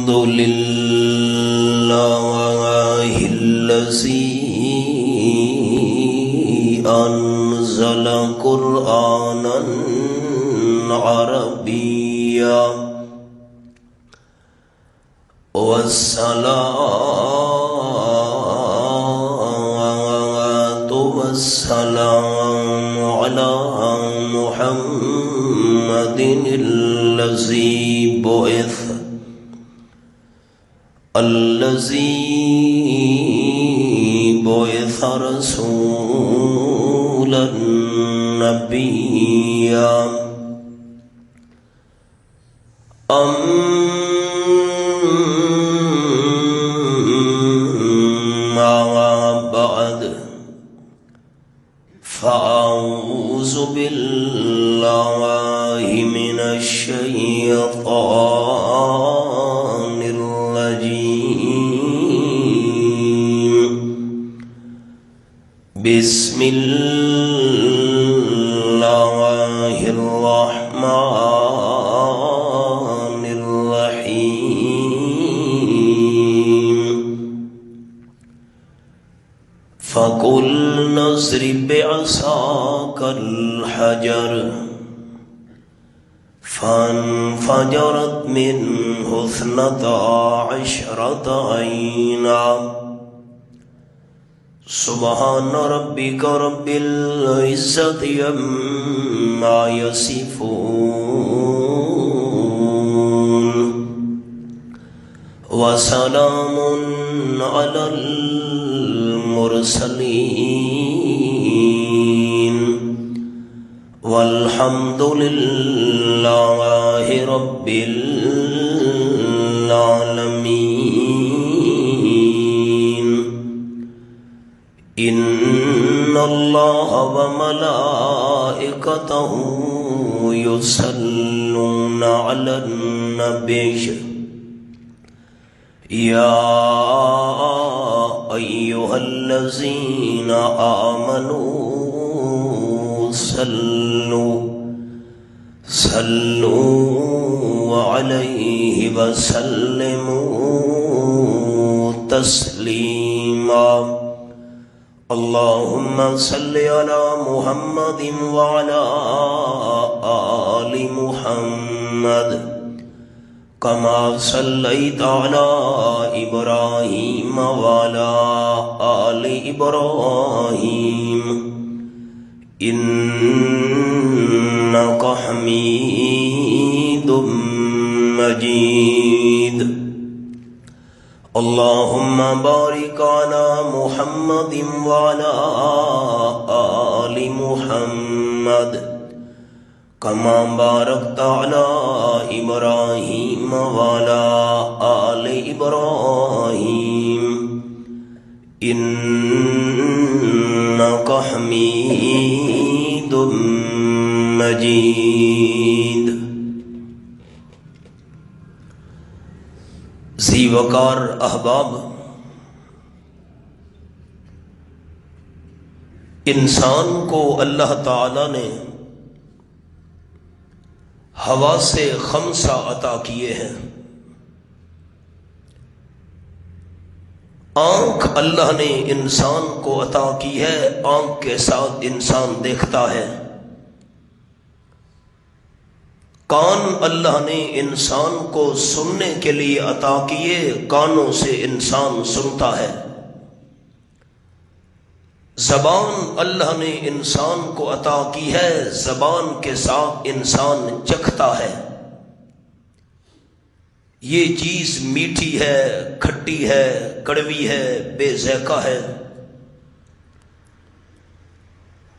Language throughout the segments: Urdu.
الحمد لله الذي أنزل قرآنا عربيا والصلاة والسلام على محمد الذي بعث رسولا نبيا أما بعد فأعوذ بالله من الشيطان الرجيم بسم الله الرحمن الرحيم فقلنا اضرب بعصاك الحجر فانفجرت منه 12 عينا سبحان ربك رب العزة عما يصفون وسلام على المرسلين والحمد لله رب العالمين إن الله وملائكته يصلون على النبي يا أيها الذين آمنوا صلوا عليه وسلموا تسليما اللهم صل على محمد وعلى آل محمد كما صليت على إبراهيم وعلى آل إبراهيم إنك حميد مجيد اللهم بارك على محمد وعلى آل محمد كما باركت على إبراهيم وعلى آل إبراهيم إنك حميد مجيد ذی وقار احباب، انسان کو اللہ تعالی نے حواس خمسہ عطا کیے ہیں۔ آنکھ اللہ نے انسان کو عطا کی ہے، آنکھ کے ساتھ انسان دیکھتا ہے۔ کان اللہ نے انسان کو سننے کے لیے عطا کیے، کانوں سے انسان سنتا ہے۔ زبان اللہ نے انسان کو عطا کی ہے، زبان کے ساتھ انسان چکھتا ہے۔ یہ چیز میٹھی ہے، کھٹی ہے، کڑوی ہے، بے ذائقہ ہے۔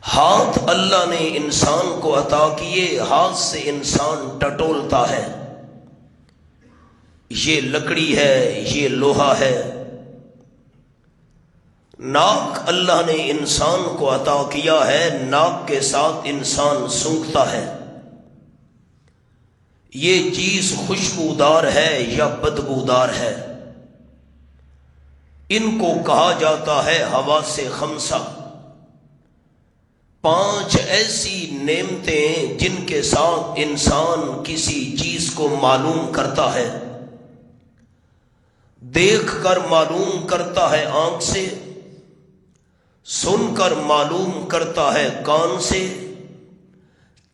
ہاتھ اللہ نے انسان کو عطا کیے، ہاتھ سے انسان ٹٹولتا ہے۔ یہ لکڑی ہے، یہ لوہا ہے۔ ناک اللہ نے انسان کو عطا کیا ہے، ناک کے ساتھ انسان سونگھتا ہے۔ یہ چیز خوشبودار ہے یا بدبودار ہے؟ ان کو کہا جاتا ہے حواس خمسہ۔ 5 ایسی نعمتیں جن کے ساتھ انسان کسی چیز کو معلوم کرتا ہے۔ دیکھ کر معلوم کرتا ہے آنکھ سے، سن کر معلوم کرتا ہے کان سے،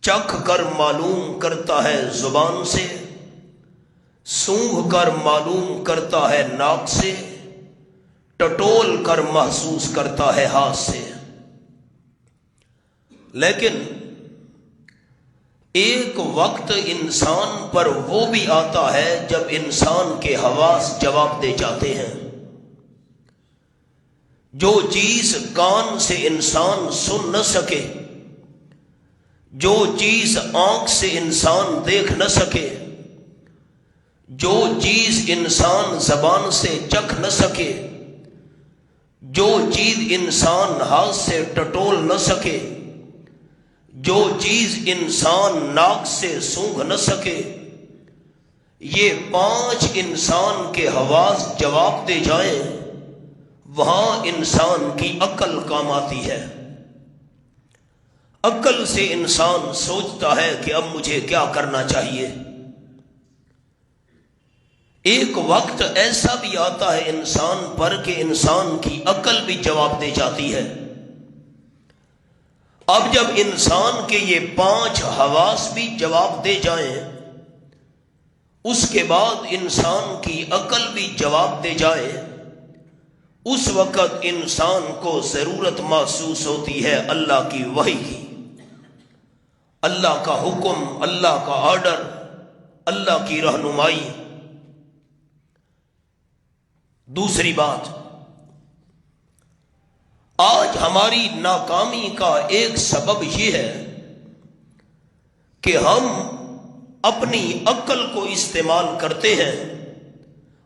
چکھ کر معلوم کرتا ہے زبان سے، سونگھ کر معلوم کرتا ہے ناک سے، ٹٹول کر محسوس کرتا ہے ہاتھ سے۔ لیکن ایک وقت انسان پر وہ بھی آتا ہے جب انسان کے حواس جواب دے جاتے ہیں۔ جو چیز کان سے انسان سن نہ سکے، جو چیز آنکھ سے انسان دیکھ نہ سکے، جو چیز انسان زبان سے چکھ نہ سکے، جو چیز انسان ہاتھ سے ٹٹول نہ سکے، جو چیز انسان ناک سے سونگھ نہ سکے، یہ 5 انسان کے حواس جواب دے جائیں، وہاں انسان کی عقل کام آتی ہے۔ عقل سے انسان سوچتا ہے کہ اب مجھے کیا کرنا چاہیے۔ ایک وقت ایسا بھی آتا ہے انسان پر کہ انسان کی عقل بھی جواب دے جاتی ہے۔ اب جب انسان کے یہ 5 حواس بھی جواب دے جائیں، اس کے بعد انسان کی عقل بھی جواب دے جائے، اس وقت انسان کو ضرورت محسوس ہوتی ہے اللہ کی وحی کی، اللہ کا حکم، اللہ کا آرڈر، اللہ کی رہنمائی۔ دوسری بات، آج ہماری ناکامی کا ایک سبب یہ ہے کہ ہم اپنی عقل کو استعمال کرتے ہیں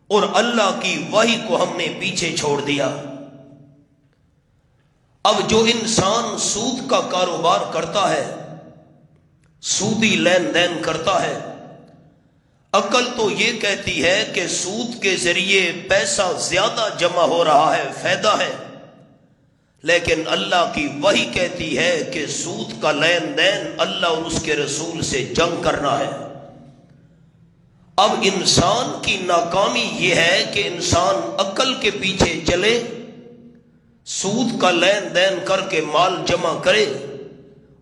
اور اللہ کی وحی کو ہم نے پیچھے چھوڑ دیا۔ اب جو انسان سود کا کاروبار کرتا ہے، سودی لین دین کرتا ہے، عقل تو یہ کہتی ہے کہ سود کے ذریعے پیسہ زیادہ جمع ہو رہا ہے، فائدہ ہے، لیکن اللہ کی وحی کہتی ہے کہ سود کا لین دین اللہ اور اس کے رسول سے جنگ کرنا ہے۔ اب انسان کی ناکامی یہ ہے کہ انسان عقل کے پیچھے چلے، سود کا لین دین کر کے مال جمع کرے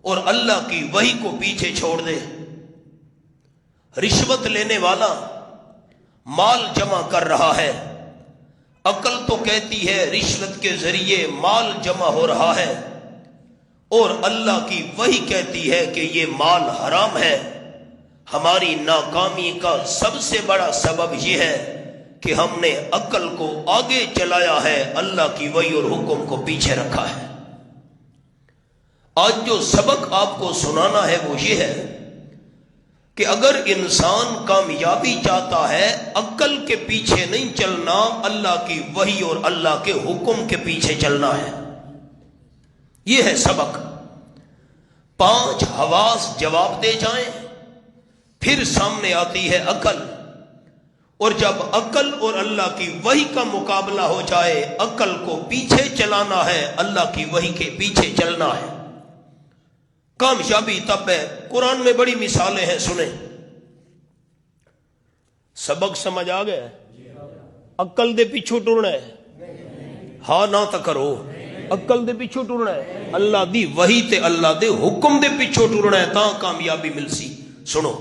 اور اللہ کی وحی کو پیچھے چھوڑ دے۔ رشوت لینے والا مال جمع کر رہا ہے، عقل تو کہتی ہے رشوت کے ذریعے مال جمع ہو رہا ہے، اور اللہ کی وحی کہتی ہے کہ یہ مال حرام ہے۔ ہماری ناکامی کا سب سے بڑا سبب یہ ہے کہ ہم نے عقل کو آگے چلایا ہے، اللہ کی وحی اور حکم کو پیچھے رکھا ہے۔ آج جو سبق آپ کو سنانا ہے وہ یہ ہے کہ اگر انسان کامیابی چاہتا ہے، عقل کے پیچھے نہیں چلنا، اللہ کی وحی اور اللہ کے حکم کے پیچھے چلنا ہے۔ یہ ہے سبق۔ 5 حواس جواب دے جائیں، پھر سامنے آتی ہے عقل، اور جب عقل اور اللہ کی وحی کا مقابلہ ہو جائے، عقل کو پیچھے چلانا ہے، اللہ کی وحی کے پیچھے چلنا ہے۔ کامیابی تب ہے۔ قرآن میں بڑی مثالیں ہیں، سنیں۔ سبق سمجھ آ گیا؟ عقل دے پیچھو ٹرنا ہے، ہاں نہ تا کرو، عقل دے پیچھو ٹرنا ہے، اللہ دی وحی تے اللہ دے حکم دے پیچھو ٹرنا ہے، تاں کامیابی مل سی۔ سنو،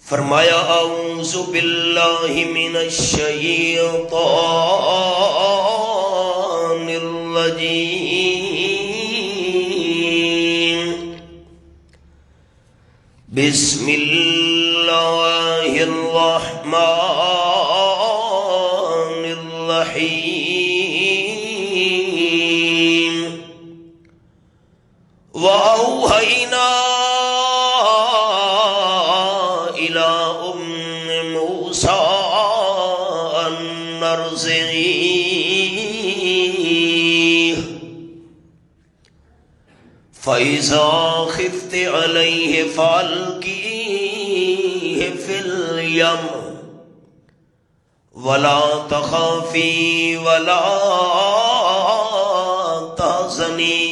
فرمایا اعوذ باللہ من الشیطان الرجیم، بسم اللہ الرحمن الرحیم، وَأَوْحَيْنَا إِلَىٰ أُمِّ مُوسَىٰ أَنْ أَرْضِعِيهِ فَإِذَا خِفْتِ عَلَيْهِ فَأَلْقِيهِ فِي الْيَمِّ وَلَا تَخَافِي وَلَا تَحْزَنِي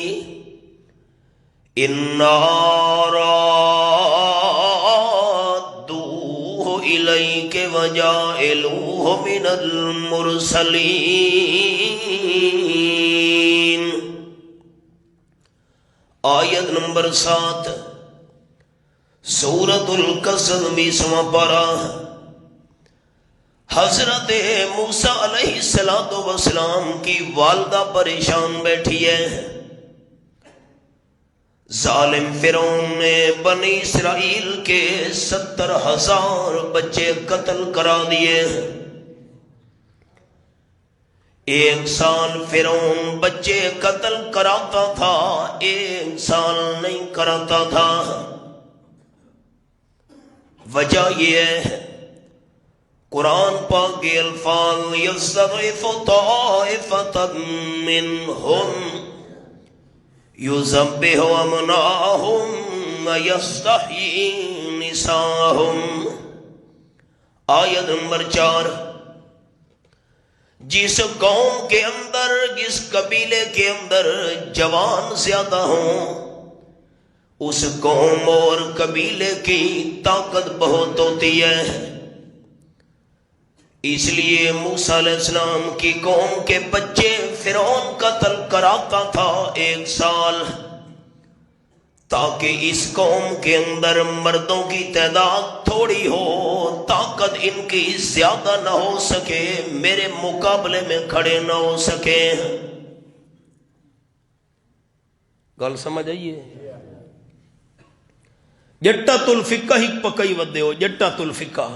إِنَّا رَادُّوهُ إِلَيْكِ إليك وجاعلوه من المرسلين. آیت نمبر 7 سورۃ القصص 20واں پارہ. حضرت موسیٰ علیہ السلام کی والدہ پریشان بیٹھی ہے. ظالم فرعون نے بنی اسرائیل کے 70,000 بچے قتل کرا دیے. 1 سال فرعون بچے قتل کراتا تھا، 1 سال نہیں کراتا تھا. وجہ یہ ہے قرآن پاک کے الفاظ یستضعف طائفۃ منہم یذبح ابناءہم ویستحیی نساءہم. آیت نمبر 4. جس قوم کے اندر، جس قبیلے کے اندر جوان زیادہ ہوں، اس قوم اور قبیلے کی طاقت بہت ہوتی ہے. اس لیے موسیٰ علیہ السلام کی قوم کے بچے فرعون قتل کراتا تھا 1 سال، تاکہ اس قوم کے اندر مردوں کی تعداد تھوڑی ہو، طاقت ان کی زیادہ نہ ہو سکے، میرے مقابلے میں کھڑے نہ ہو سکے. گل سمجھ آئیے؟ جٹت الفقہ ہی پکئی ودے ہو. جٹت الفقہ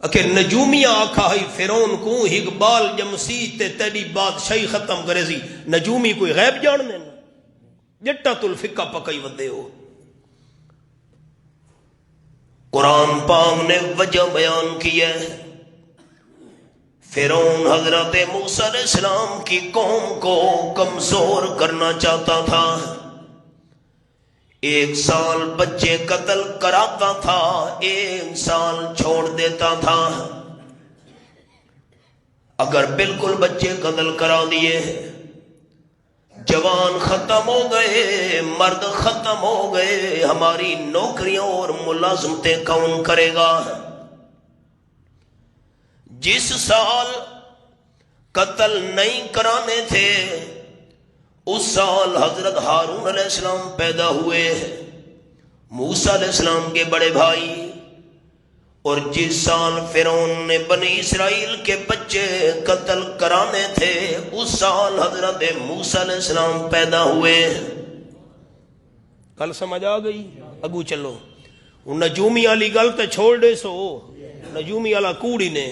کہ نجومیاں آکھا ہی فرعون کو اقبال جمسی تے تیری بادشاہی ختم کرے سی. نجومی کوئی غیب جاننے نا. جٹت الفقہ پکئی ودے ہو. قرآن پاک نے وجہ بیان کی ہے. فرعون حضرت موسیٰ علیہ السلام کی قوم کو کمزور کرنا چاہتا تھا. 1 سال بچے قتل کراتا تھا، 1 سال چھوڑ دیتا تھا. اگر بالکل بچے قتل کرا دیے، جوان ختم ہو گئے، مرد ختم ہو گئے، ہماری نوکریاں اور ملازمتیں کون کرے گا؟ جس سال قتل نہیں کرانے تھے اس سال حضرت ہارون علیہ السلام پیدا ہوئے، موسیٰ علیہ السلام کے بڑے بھائی. اور جس سال فرعون نے بنی اسرائیل کے بچے قتل کرانے تھے اس سال حضرت موسیٰ علیہ السلام پیدا ہوئے. کل سمجھ آ گئی؟ اگو چلو. نجومی والی گل تے چھوڑ دے سو. نجومی والا کوڑی نے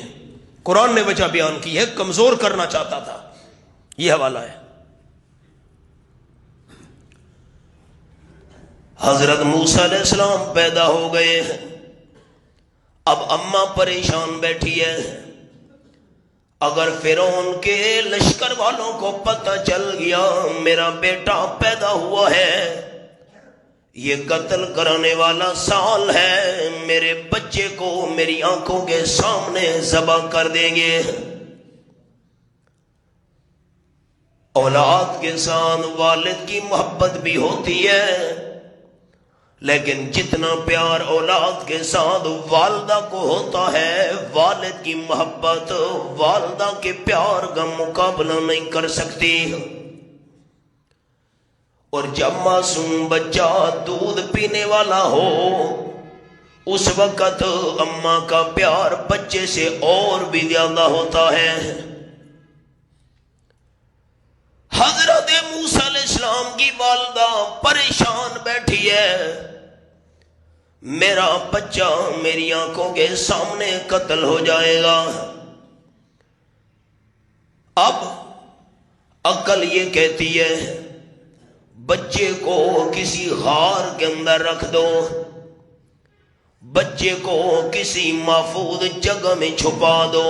قرآن نے وجہ بیان کی ہے، کمزور کرنا چاہتا تھا. یہ حوالہ ہے. حضرت موسیٰ علیہ السلام پیدا ہو گئے. اب اماں پریشان بیٹھی ہے. اگر فرعون کے لشکر والوں کو پتہ چل گیا میرا بیٹا پیدا ہوا ہے، یہ قتل کرانے والا سال ہے، میرے بچے کو میری آنکھوں کے سامنے ذبح کر دیں گے. اولاد کے ساتھ والد کی محبت بھی ہوتی ہے، لیکن جتنا پیار اولاد کے ساتھ والدہ کو ہوتا ہے، والد کی محبت والدہ کے پیار کا مقابلہ نہیں کر سکتی. اور جب معصوم بچہ دودھ پینے والا ہو اس وقت اماں کا پیار بچے سے اور بھی زیادہ ہوتا ہے. حضرت موسیٰ علیہ السلام کی والدہ پریشان بیٹھی ہے، میرا بچہ میری آنکھوں کے سامنے قتل ہو جائے گا. اب عقل یہ کہتی ہے بچے کو کسی غار کے اندر رکھ دو، بچے کو کسی محفوظ جگہ میں چھپا دو.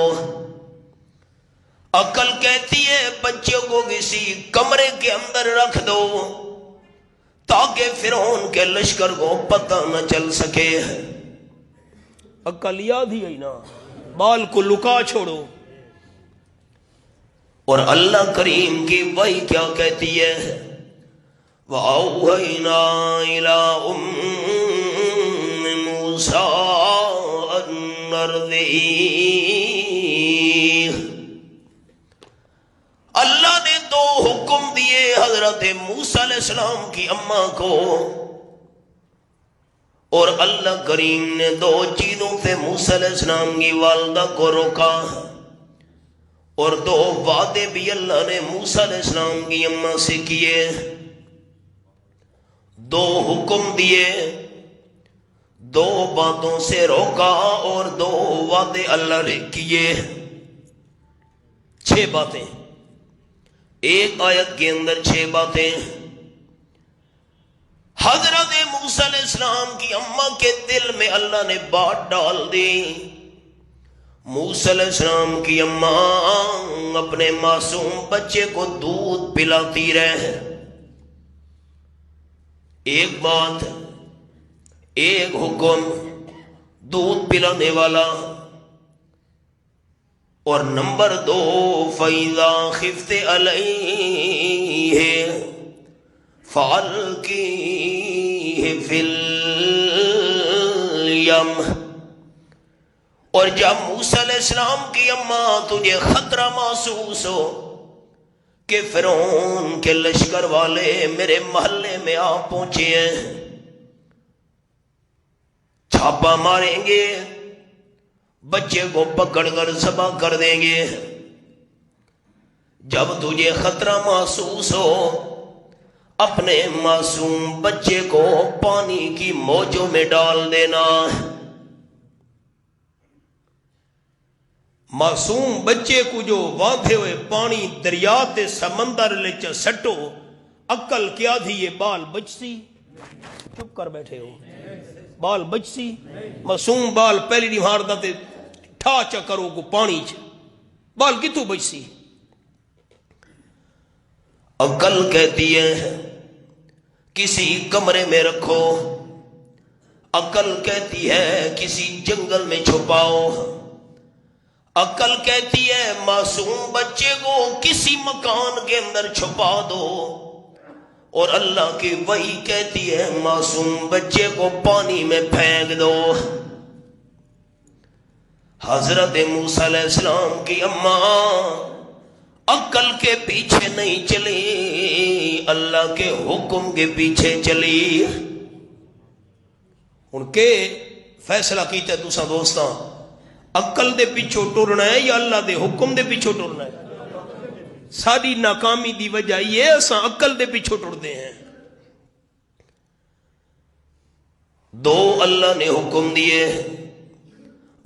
عقل کہتی ہے بچے کو کسی کمرے کے اندر رکھ دو تاکہ فرعون کے لشکر کو پتہ نہ چل سکے. عقل یاد ہی ہے نا، بال کو لکا چھوڑو. اور اللہ کریم کی وحی کیا کہتی ہے؟ وَأَوْحَيْنَا إِلَىٰ أُمِّ مُوسَىٰ أَنْ أَرْضِعِيهِ اللہ نے دو حکم دیے حضرت موسیٰ علیہ السلام کی اماں کو، اور اللہ کریم نے دو چیزوں سے موسیٰ علیہ السلام کی والدہ کو روکا، اور دو وعدے بھی اللہ نے موسیٰ علیہ السلام کی اماں سے کیے، دو حکم دیے، دو باتوں سے روکا اور دو وعدے اللہ نے کیے، 6 باتیں ایک آیت کے اندر، 6 باتیں۔ حضرت موسیٰ علیہ السلام کی اماں کے دل میں اللہ نے بات ڈال دی۔ موسیٰ علیہ السلام کی اماں اپنے معصوم بچے کو دودھ پلاتی رہے، ایک بات، ایک حکم، دودھ پلانے والا، اور نمبر 2 فَإِذَا خِفْتِ عَلَيْهِ فَأَلْقِيهِ فِي الْيَمِّ، اور جب موسیٰ علیہ السلام کی اماں تجھے خطرہ محسوس ہو کہ فرعون کے لشکر والے میرے محلے میں آ پہنچے ہیں، چھاپا ماریں گے، بچے کو پکڑ کر ذبح کر دیں گے، جب تجھے خطرہ محسوس ہو اپنے معصوم بچے کو پانی کی موجوں میں ڈال دینا۔ معصوم بچے کو جو واندھے ہوئے پانی دریا تے سمندر لچ سٹو، عقل کیا تھی یہ بال بچسی؟ چپ کر بیٹھے ہو، بال بچسی؟ معصوم بال پہلی نہیں ماردا تے ٹھا چا کرو کو پانی چ، بال کتوں بچسی؟ عقل کہتی ہے کسی کمرے میں رکھو، عقل کہتی ہے کسی جنگل میں چھپاؤ، عقل کہتی ہے معصوم بچے کو کسی مکان کے اندر چھپا دو، اور اللہ کی وحی کہتی ہے معصوم بچے کو پانی میں پھینک دو۔ حضرت موسیٰ علیہ السلام کی اماں عقل کے پیچھے نہیں چلی، اللہ کے حکم کے پیچھے چلی۔ ان کے فیصلہ کیتا ہے دوسرا دوستاں، عقل دے پیچھو ٹرنا ہے یا اللہ دے حکم دے پیچھو ٹرنا ہے؟ ساری ناکامی دی وجہ یہ اساں عقل دے پیچھو ٹردے ہیں۔ دو اللہ نے حکم دیے،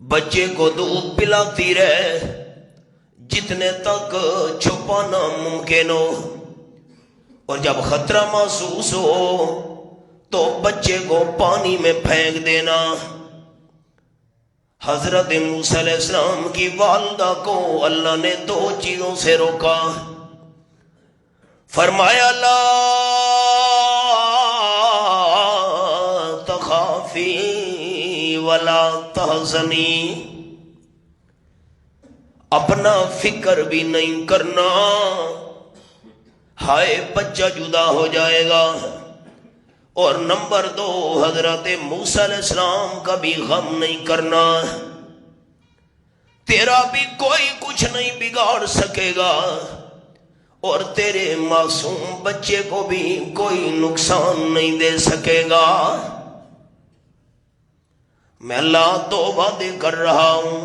بچے کو دودھ پلاتی رہے جتنے تک چھپانا ممکن ہو، اور جب خطرہ محسوس ہو تو بچے کو پانی میں پھینک دینا۔ حضرت موسیٰ علیہ السلام کی والدہ کو اللہ نے 2 چیزوں سے روکا، فرمایا لا تخافی ولا تحزنی، اپنا فکر بھی نہیں کرنا، ہائے بچہ جدا ہو جائے گا، اور نمبر 2 حضرت موسیٰ علیہ السلام کا بھی غم نہیں کرنا، تیرا بھی کوئی کچھ نہیں بگاڑ سکے گا، اور تیرے معصوم بچے کو بھی کوئی نقصان نہیں دے سکے گا۔ میں اللہ 2 وعدے کر رہا ہوں،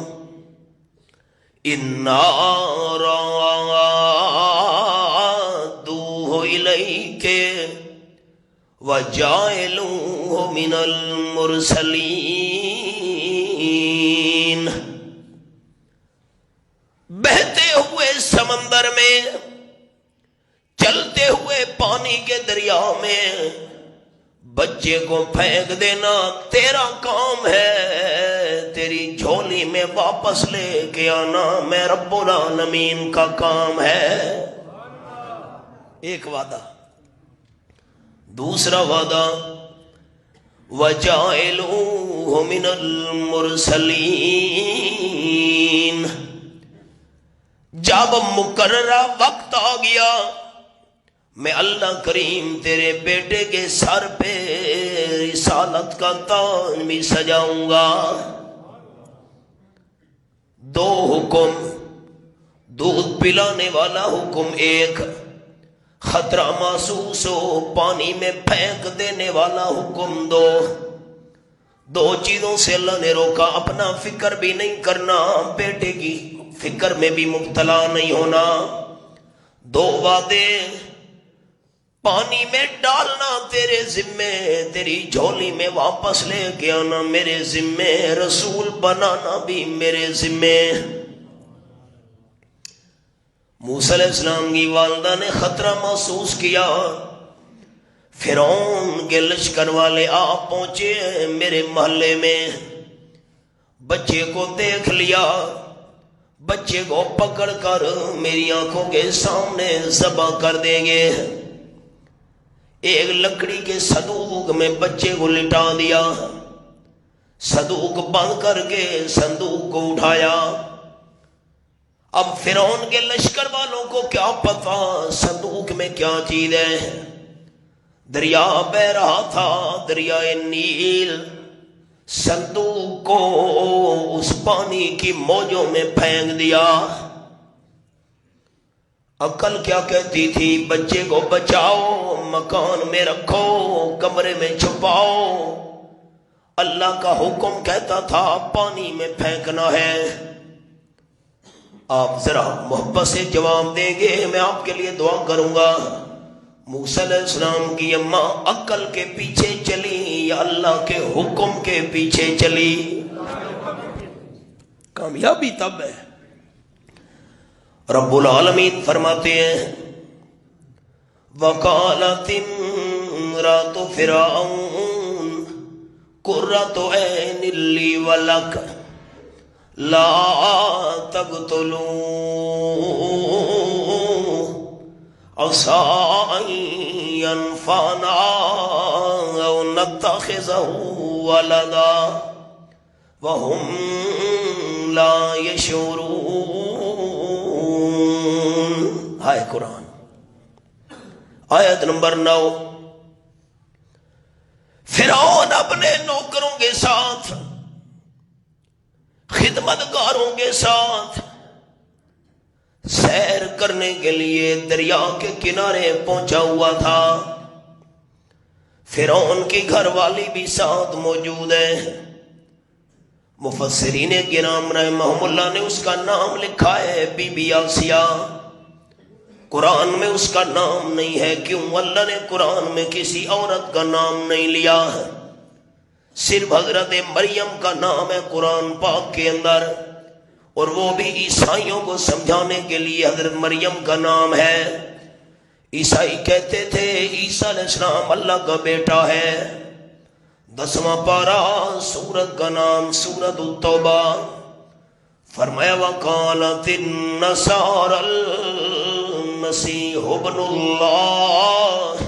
اِنَّا رَادُّوهُ إِلَيْكَ وَجَاعِلُوهُ مِنَ الْمُرْسَلِينَ۔ بہتے ہوئے سمندر میں، چلتے ہوئے پانی کے دریا میں بچے کو پھینک دینا تیرا کام ہے، تیری جھولی میں واپس لے کے آنا میں رب العالمین کا کام ہے۔ ایک وعدہ۔ دوسرا وعدہ وَجَعِلُوهُ مِنَ الْمُرْسَلِينَ، جب مقررہ وقت آ گیا میں اللہ کریم تیرے بیٹے کے سر پہ رسالت کا تاج بھی سجاؤں گا۔ حکم، دودھ پلانے والا حکم ایک، خطرہ محسوس ہو پانی میں پھینک دینے والا حکم دو۔ دو چیزوں سے اللہ نے روکا، اپنا فکر بھی نہیں کرنا، بیٹے کی فکر میں بھی مبتلا نہیں ہونا۔ دو وعدے، پانی میں ڈالنا تیرے ذمے، تیری جھولی میں واپس لے کے آنا میرے ذمے، رسول بنانا بھی میرے ذمے۔ موسیٰ علیہ السلام کی والدہ نے خطرہ محسوس کیا، فرعون کے لشکر والے آ پہنچے میرے محلے میں، بچے کو دیکھ لیا، بچے کو پکڑ کر میری آنکھوں کے سامنے ذبح کر دیں گے۔ ایک لکڑی کے صندوق میں بچے کو لٹا دیا، صندوق بند کر کے صندوق کو اٹھایا۔ اب فرعون کے لشکر والوں کو کیا پتا صندوق میں کیا چیز ہے؟ دریا بہ رہا تھا، دریائے نیل، صندوق کو اس پانی کی موجوں میں پھینک دیا۔ عقل کیا کہتی تھی؟ بچے کو بچاؤ، مکان میں رکھو، کمرے میں چھپاؤ۔ اللہ کا حکم کہتا تھا پانی میں پھینکنا ہے۔ آپ ذرا محبت سے جواب دیں گے، میں آپ کے لیے دعا کروں گا۔ موسیٰ علیہ السلام کی اماں عقل کے پیچھے چلی یا اللہ کے حکم کے پیچھے چلی؟ کامیابی تب ہے۔ رب العالمین فرماتے ہیں وَقَالَتِ امْرَأْتُ فِرْعَوْنَ قُرَّةُ عَيْنٍ لِّي وَلَكَ لَا تَقْتُلُوهُ عَسَىٰ أَن يَنفَعَنَا أَوْ نَتَّخِذَهُ وَلَدًا وَهُمْ لَا يَشْعُرُونَ۔ ہائے قرآن، آیت نمبر 9۔ فرعون اپنے نوکروں کے ساتھ، خدمتگاروں کے ساتھ سیر کرنے کے لیے دریا کے کنارے پہنچا ہوا تھا۔ فرعون کی گھر والی بھی ساتھ موجود ہے۔ مفسرین کرام رحمہم اللہ نے اس کا نام لکھا ہے بی بی آسیہ۔ قرآن میں اس کا نام نہیں ہے، کیوں؟ اللہ نے قرآن میں کسی عورت کا نام نہیں لیا، صرف حضرت مریم کا نام ہے قرآن پاک کے اندر، اور وہ بھی عیسائیوں کو سمجھانے کے لیے حضرت مریم کا نام ہے۔ عیسائی کہتے تھے عیسیٰ علیہ السلام اللہ کا بیٹا ہے۔ 10واں پارہ سورت کا نام سورت التوبہ، فرمایا وَقَالَتِ النَّصَارَى الْمَسِيحُ ابْنُ اللَّهِ،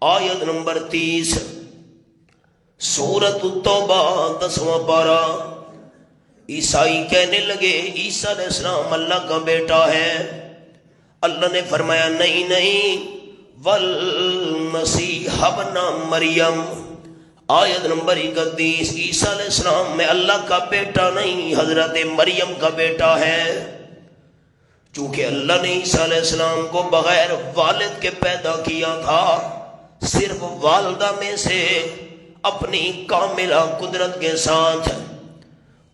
آیت نمبر 30 سورت التوبہ 10واں پارہ۔ عیسائی کہنے لگے عیسیٰ علیہ السلام اللہ کا بیٹا ہے۔ اللہ نے فرمایا نہیں نہیں، وَالْمَسِيحَ ابْنَ مریم، آیت نمبر 31، عیسیٰ علیہ السلام میں اللہ کا بیٹا نہیں، حضرت مریم کا بیٹا ہے۔ چونکہ اللہ نے عیسیٰ علیہ السلام کو بغیر والد کے پیدا کیا تھا، صرف والدہ میں سے اپنی کاملہ قدرت کے ساتھ،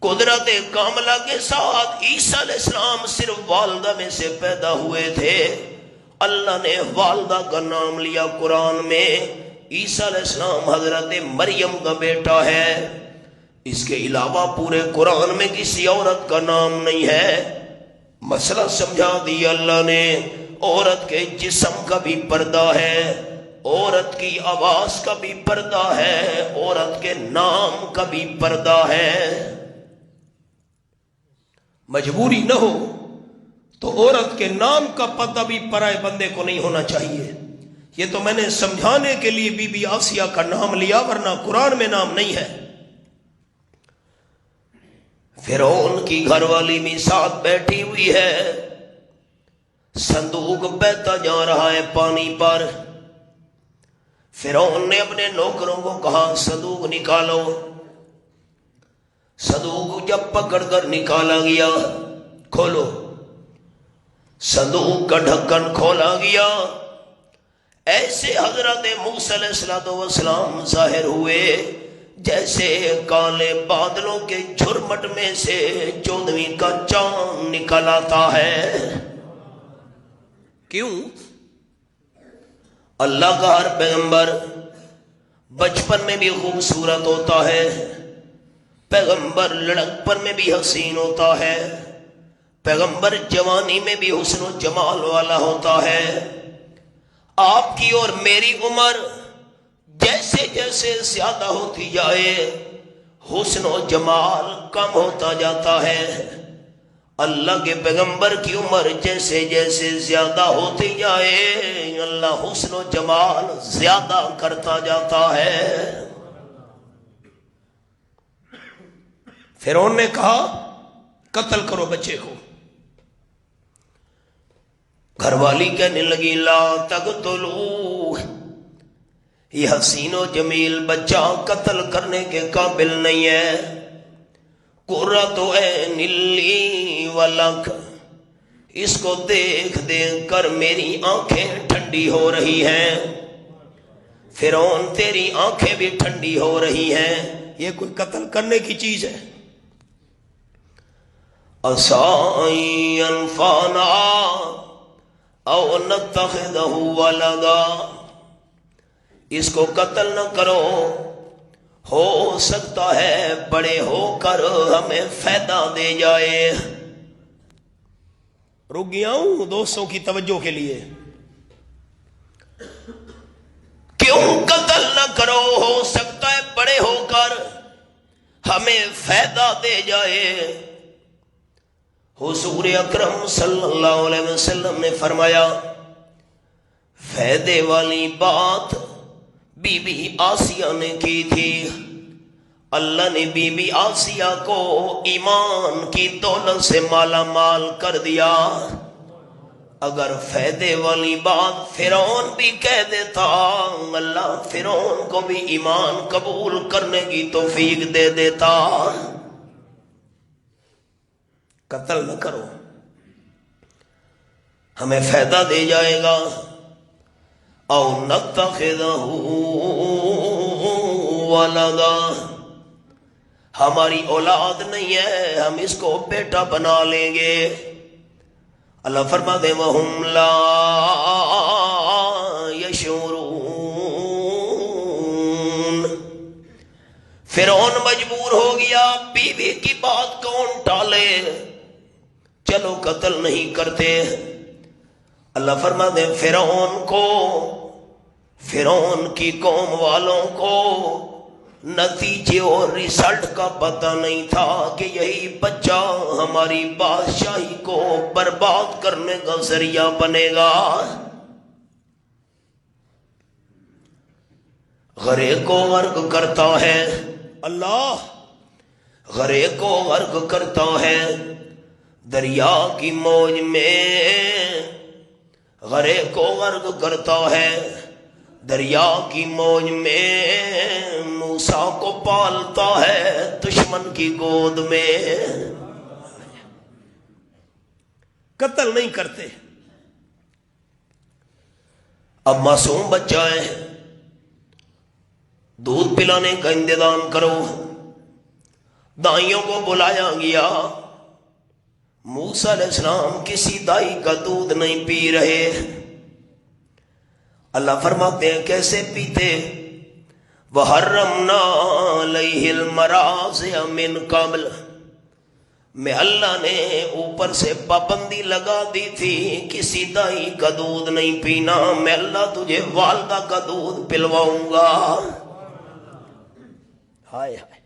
قدرت کاملہ کے ساتھ عیسیٰ علیہ السلام صرف والدہ میں سے پیدا ہوئے تھے۔ اللہ نے والدہ کا نام لیا قرآن میں، عیسیٰ علیہ السلام حضرت مریم کا بیٹا ہے۔ اس کے علاوہ پورے قرآن میں کسی عورت کا نام نہیں ہے۔ مسئلہ سمجھا دیا اللہ نے۔ عورت کے جسم کا بھی پردہ ہے، عورت کی آواز کا بھی پردہ ہے، عورت کے نام کا بھی پردہ ہے۔ مجبوری نہ ہو تو عورت کے نام کا پتہ بھی پرائے بندے کو نہیں ہونا چاہیے۔ یہ تو میں نے سمجھانے کے لیے بی بی آسیہ کا نام لیا، ورنہ قرآن میں نام نہیں ہے۔ فرعون کی گھر والی بھی ساتھ بیٹھی ہوئی ہے، صندوق بہتا جا رہا ہے پانی پر۔ فرعون نے اپنے نوکروں کو کہا صندوق نکالو۔ صندوق جب پکڑ کر نکالا گیا، کھولو۔ صندوق کا ڈھکن کھولا گیا، ایسے حضرت موسیٰ علیہ السلام ظاہر ہوئے جیسے کالے بادلوں کے جھرمٹ میں سے 14ویں کا چاند نکل آتا ہے۔ کیوں؟ اللہ کا ہر پیغمبر بچپن میں بھی خوبصورت ہوتا ہے، پیغمبر لڑکپن میں بھی حسین ہوتا ہے، پیغمبر جوانی میں بھی حسن و جمال والا ہوتا ہے۔ آپ کی اور میری عمر جیسے جیسے زیادہ ہوتی جائے حسن و جمال کم ہوتا جاتا ہے۔ اللہ کے پیغمبر کی عمر جیسے جیسے زیادہ ہوتی جائے اللہ حسن و جمال زیادہ کرتا جاتا ہے۔ فرعون نے کہا قتل کرو بچے کو، گھر والی کہنے لگی لا تقتلوہ، یہ حسین و جمیل بچہ قتل کرنے کے قابل نہیں ہے۔ قرۃ عین لی ولک، اس کو دیکھ دیکھ کر میری آنکھیں ٹھنڈی ہو رہی ہیں۔ فرعون تیری آنکھیں بھی ٹھنڈی ہو رہی ہیں، یہ کوئی قتل کرنے کی چیز ہے؟ عَسَىٰ أَن يَنفَعَنَا او نتخذہ ولدا، اس کو قتل نہ کرو، ہو سکتا ہے بڑے ہو کر ہمیں فائدہ دے جائے۔ رک گیا ہوں دوستوں کی توجہ کے لیے، کیوں قتل نہ کرو، ہو سکتا ہے بڑے ہو کر ہمیں فائدہ دے جائے۔ حضور اکرم صلی اللہ علیہ وسلم نے فرمایا فائدے والی بات بی بی آسیہ نے کی تھی، اللہ نے بی بی آسیہ کو ایمان کی دولت سے مالا مال کر دیا۔ اگر فائدے والی بات فرعون بھی کہہ دیتا اللہ فرعون کو بھی ایمان قبول کرنے کی توفیق دے دیتا۔ قتل نہ کرو، ہمیں فائدہ دے جائے گا۔ او نتخذہ ولدا، ہماری اولاد نہیں ہے ہم اس کو بیٹا بنا لیں گے۔ اللہ فرماتے ہیں وَهُمْ لَا يَشْعُرُونَ، فرعون مجبور ہو گیا، بیوی کی بات کون ٹالے، چلو قتل نہیں کرتے۔ اللہ فرماتے ہیں فرعون کو، فرعون کی قوم والوں کو نتیجے اور ریزلٹ کا پتہ نہیں تھا کہ یہی بچہ ہماری بادشاہی کو برباد کرنے کا ذریعہ بنے گا۔ غرے کو غرق کرتا ہے اللہ، غرے کو غرق کرتا ہے دریا کی موج میں، غرے کو غرق کرتا ہے دریا کی موج میں، موسیٰ کو پالتا ہے دشمن کی گود میں۔ قتل نہیں کرتے، اب معصوم بچہ ہے، دودھ پلانے کا انتظام کرو۔ دائیوں کو بلایا گیا، موسیٰ علیہ السلام کسی دائی کا دودھ نہیں پی رہے۔ اللہ فرماتے ہیں کیسے پیتے، وَحَرَّمْنَا عَلَيْهِ الْمَرَاضِعَ مِنْ قَبْلِ، میں اللہ نے اوپر سے پابندی لگا دی تھی کسی دائی کا دودھ نہیں پینا، میں اللہ تجھے والدہ کا دودھ پلواؤں گا۔ ہائے ہائے،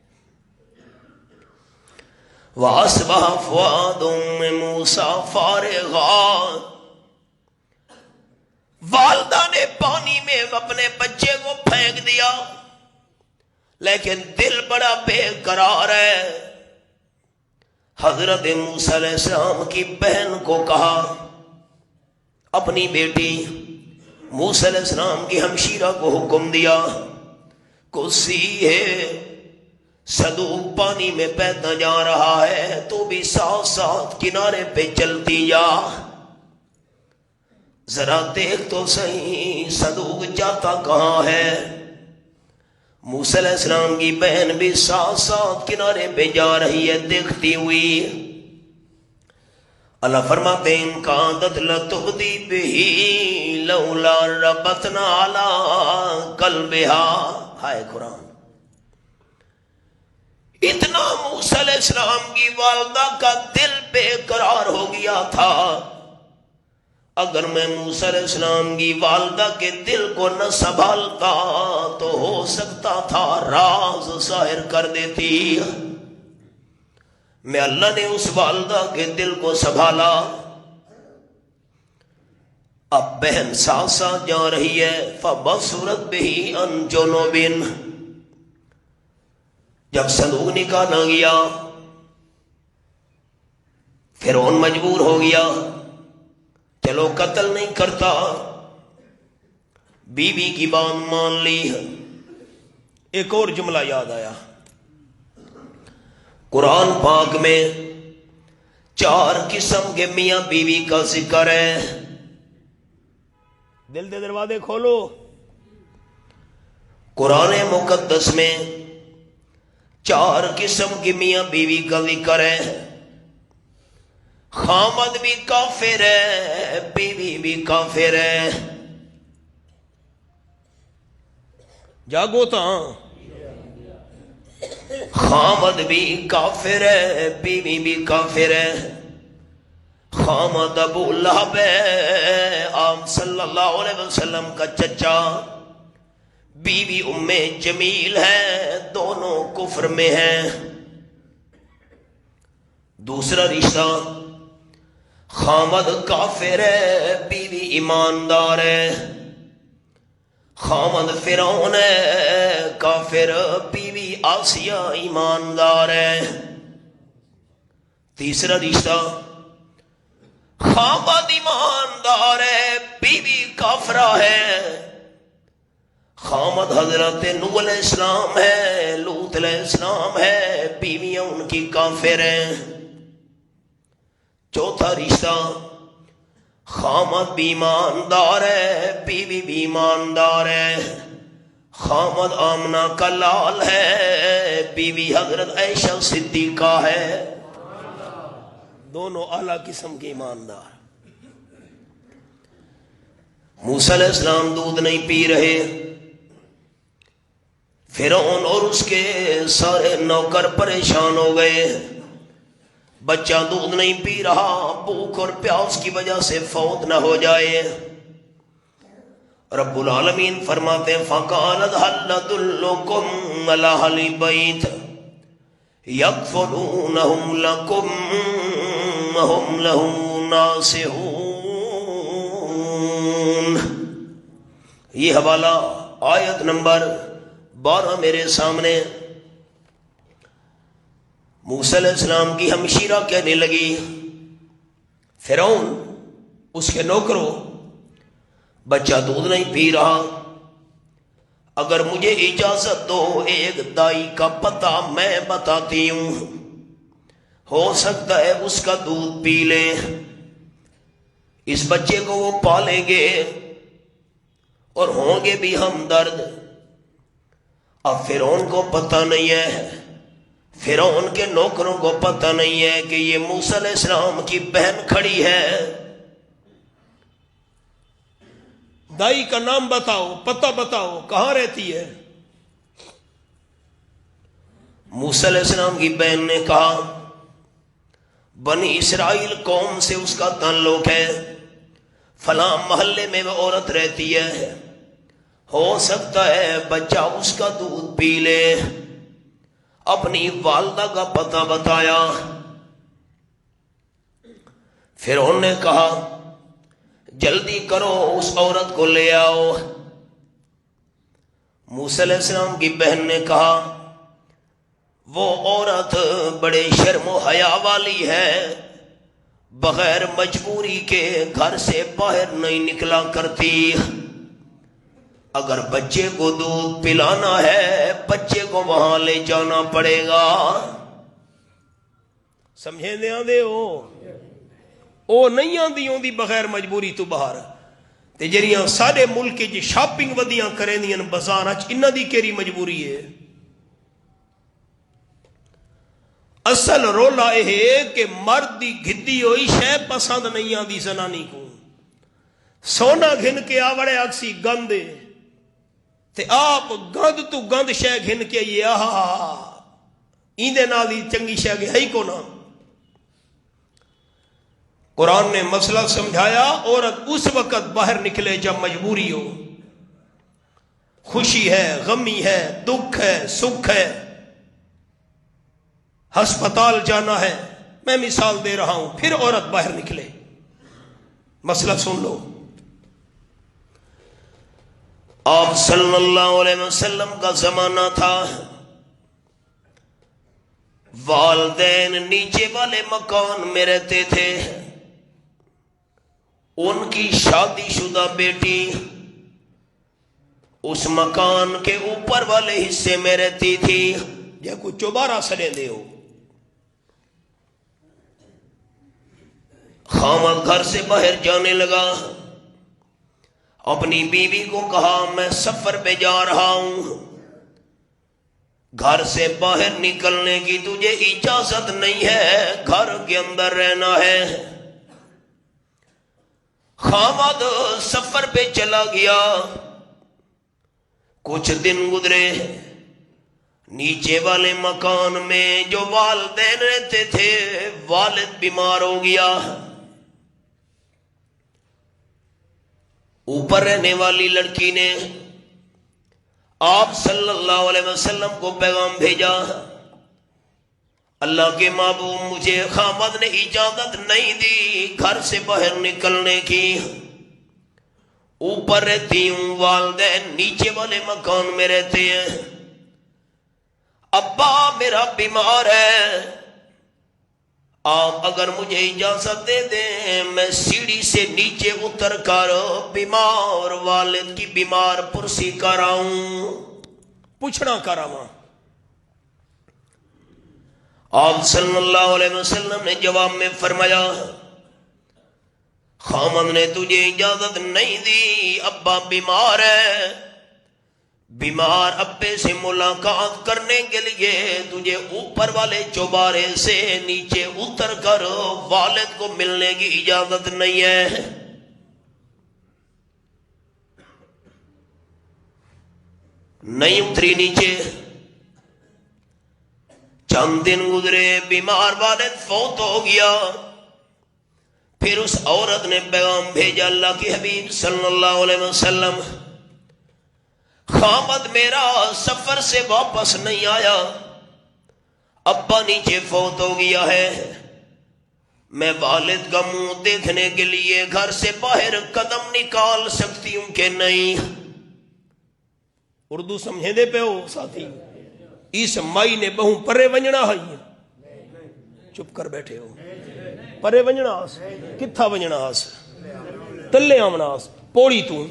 وَأَصْبَحَ فُؤَادُ أُمِّ مُوسَىٰ فَارِغًا، والدہ نے پانی میں اپنے بچے کو پھینک دیا، لیکن دل بڑا بے قرار ہے۔ حضرت موسیٰ علیہ السلام کی بہن کو کہا، اپنی بیٹی موسیٰ علیہ السلام کی ہمشیرہ کو حکم دیا، کوسی ہے صدوق پانی میں بہتا جا رہا ہے تو بھی ساتھ ساتھ کنارے پہ چلتی جا، ذرا دیکھ تو صحیح صدوق جاتا کہاں ہے۔ موسیٰ علیہ السلام کی بہن بھی ساتھ ساتھ کنارے پہ جا رہی ہے دیکھتی ہوئی۔ اللہ فرماتے ہیں ان کادت لتبدی بہی لولا ربطنا علی قلبہا۔ ہائے قرآن، اتنا موسیٰ علیہ السلام کی والدہ کا دل بے قرار ہو گیا تھا، اگر میں موسیٰ علیہ السلام کی والدہ کے دل کو نہ سنبھالتا تو ہو سکتا تھا راز ظاہر کر دیتی۔ میں اللہ نے اس والدہ کے دل کو سنبھالا۔ اب بہن ساتھ ساتھ جا رہی ہے، فَبَصُرَتْ بِهِ عَنْ جُنُوبٍ۔ جب صندوق نکالا گیا، فرعون مجبور ہو گیا، چلو قتل نہیں کرتا، بیوی کی بات مان لی۔ ایک اور جملہ یاد آیا، قرآن پاک میں 4 قسم کے میاں بیوی کا ذکر ہے۔ دل دے دروازے کھولو، قرآن مقدس میں 4 قسم کی میاں بیوی کا ذکر ہے۔ خامد بھی کافر ہے، بیوی بھی کافر ہے۔ جاگو تا، خامد بھی کافر ہے، بیوی بھی کافر ہے۔ خامد ابو لہب ہے، آپ صلی اللہ علیہ وسلم کا چچا، بیوی ام جمیل ہے، دونوں کفر میں ہیں۔ دوسرا رشتہ، خامد کافر ہے، بیوی ایماندار ہے۔ خامد فرعون ہے، کافر، بیوی آسیہ ایماندار ہے۔ تیسرا رشتہ، خامد ایماندار ہے، بیوی کافرہ ہے۔ خامد حضرت نوح علیہ السلام ہے، لوط علیہ السلام ہے، بیویاں ان کی کافر ہیں۔ چوتھا رشتہ، خامد بھی ایماندار ہے، بیوی بھی ایماندار ہے۔ خامد آمنہ کا لال ہے، بیوی حضرت عائشہ صدیقہ ہے، دونوں اعلیٰ قسم کے ایماندار۔ موسیٰ علیہ السلام دودھ نہیں پی رہے، فرعون اور اس کے سارے نوکر پریشان ہو گئے، بچہ دودھ نہیں پی رہا، بھوک اور پیاس کی وجہ سے فوت نہ ہو جائے۔ رب العالمین فرماتے ہیں فَقَالَتْ هَلْ أَدُلُّكُمْ عَلَىٰ أَهْلِ بَيْتٍ يَكْفُلُونَهُمْ لَكُمْ وَهُمْ لَهُ نَاصِحُونَ۔ یہ حوالہ آیت نمبر 12 میرے سامنے۔ موسیٰ علیہ السلام کی ہمشیرہ کہنے لگی، فرعون اس کے نوکروں، بچہ دودھ نہیں پی رہا، اگر مجھے اجازت دو ایک دائی کا پتہ میں بتاتی ہوں، ہو سکتا ہے اس کا دودھ پی لے، اس بچے کو وہ پالیں گے اور ہوں گے بھی ہمدرد۔ اب فرعون کو پتہ نہیں ہے، فرعون کے نوکروں کو پتہ نہیں ہے کہ یہ موسیٰ علیہ السلام کی بہن کھڑی ہے۔ دائی کا نام بتاؤ، پتہ بتاؤ، کہاں رہتی ہے؟ موسیٰ علیہ السلام کی بہن نے کہا بنی اسرائیل قوم سے اس کا تعلق ہے، فلاں محلے میں وہ عورت رہتی ہے، ہو سکتا ہے بچہ اس کا دودھ پی لے۔ اپنی والدہ کا پتہ بتایا۔ فرعون نے کہا جلدی کرو اس عورت کو لے آؤ۔ موسیٰ علیہ السلام کی بہن نے کہا وہ عورت بڑے شرم و حیا والی ہے، بغیر مجبوری کے گھر سے باہر نہیں نکلا کرتی، اگر بچے کو دودھ پلانا ہے بچے کو وہاں لے جانا پڑے گا. سمجھے دیا دے او نہیں آندی ہوندی بغیر مجبوری تو باہر. تے جڑیاں سارے ملک جی شاپنگ ودیاں کریں دیاں بازار اچ انہاں دی کیڑی مجبوری ہے؟ اصل رولا یہ ہے کہ مرد دی گھدی ہوئی شے پسند نہیں آندی زنانی کو. سونا گھن کے آوڑے اکسی گندے تے آپ گند تو گند شے گھن کے یہ ایندے نال دی چنگی شے ہے ہی کو نہ. قرآن نے مسئلہ سمجھایا عورت اس وقت باہر نکلے جب مجبوری ہو، خوشی ہے، غمی ہے، دکھ ہے، سکھ ہے، ہسپتال جانا ہے. میں مثال دے رہا ہوں. پھر عورت باہر نکلے. مسئلہ سن لو. آپ صلی اللہ علیہ وسلم کا زمانہ تھا، والدین نیچے والے مکان میں رہتے تھے. ان کی شادی شدہ بیٹی اس مکان کے اوپر والے حصے میں رہتی تھی. یہ کوئی چوبارہ سڑے دے ہو. خامد گھر سے باہر جانے لگا. اپنی بیوی کو کہا میں سفر پہ جا رہا ہوں، گھر سے باہر نکلنے کی تجھے اجازت نہیں ہے، گھر کے اندر رہنا ہے. خامد سفر پہ چلا گیا. کچھ دن گزرے. نیچے والے مکان میں جو والدین رہتے تھے والد بیمار ہو گیا. اوپر رہنے والی لڑکی نے آپ صلی اللہ علیہ وسلم کو پیغام بھیجا، اللہ کے محبوب مجھے خامد نے اجازت نہیں دی گھر سے باہر نکلنے کی. اوپر رہتی ہوں، والدین نیچے والے مکان میں رہتے ہیں. ابا میرا بیمار ہے، آپ اگر مجھے اجازت دے دیں میں سیڑھی سے نیچے اتر کر بیمار والد کی بیمار پرسی کراؤں، پوچھنا کراواں. آپ صلی اللہ علیہ وسلم نے جواب میں فرمایا خامد نے تجھے اجازت نہیں دی، ابا بیمار ہے. بیمار ابے سے ملاقات کرنے کے لیے تجھے اوپر والے چوبارے سے نیچے اتر کر والد کو ملنے کی اجازت نہیں ہے. نہیں اتری نیچے. چند دن گزرے، بیمار والد فوت ہو گیا. پھر اس عورت نے پیغام بھیجا اللہ کے حبیب صلی اللہ علیہ وسلم، خامد میرا سفر سے واپس نہیں آیا، ابا نیچے فوت ہو گیا ہے، میں والد کا منہ دیکھنے کے لیے گھر سے باہر قدم نکال سکتی ہوں کہ نہیں؟ اردو سمجھے دے پہ ہو ساتھی؟ اس مائی نے بہوں پرے ونجنا ہے. چپ کر بیٹھے ہو. پرے ونجنا آس کتھا ونجنا آس تلے آمنا آس پوڑی تو.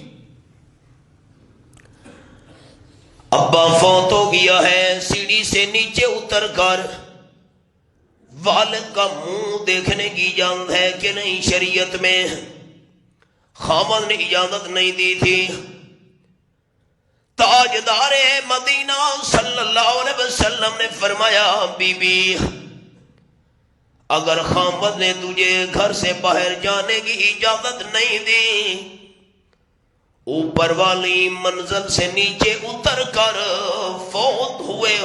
ابا فوت ہو گیا ہے، سیڑھی سے نیچے اتر کر والد کا منہ دیکھنے کی اجازت ہے کہ نہیں شریعت میں؟ خامد نے اجازت نہیں دی تھی. تاجدار مدینہ صلی اللہ علیہ وسلم نے فرمایا بی بی اگر خامد نے تجھے گھر سے باہر جانے کی اجازت نہیں دی، اوپر والی منزل سے نیچے اتر کر فوت ہوئے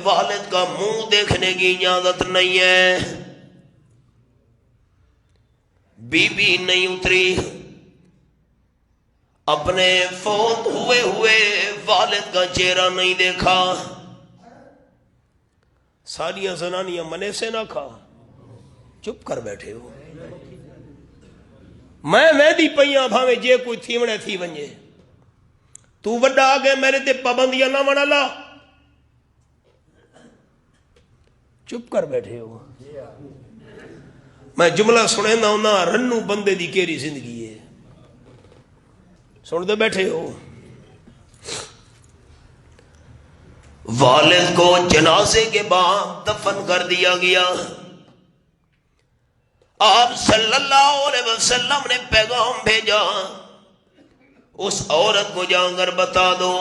والد کا منہ دیکھنے کی اجازت نہیں ہے. بی بی نہیں اتری، اپنے فوت ہوئے والد کا چہرہ نہیں دیکھا. ساریاں زنانیاں منے سے نہ کھا. چپ کر بیٹھے ہو. میں ویدی پئیاں بھاوے جے کوئی تھیونے تھی ونجے، تو وڈا آگے میرے تے پابندیاں نہ وڑا لا. چپ کر بیٹھے ہو. میں جملہ سنینا ہونا رنو بندے دی کیری زندگی ہے. سن دے بیٹھے ہو. والد کو جنازے کے بعد دفن کر دیا گیا۔ آپ صلی اللہ علیہ وسلم نے پیغام بھیجا، اس عورت کو جا کر بتا دو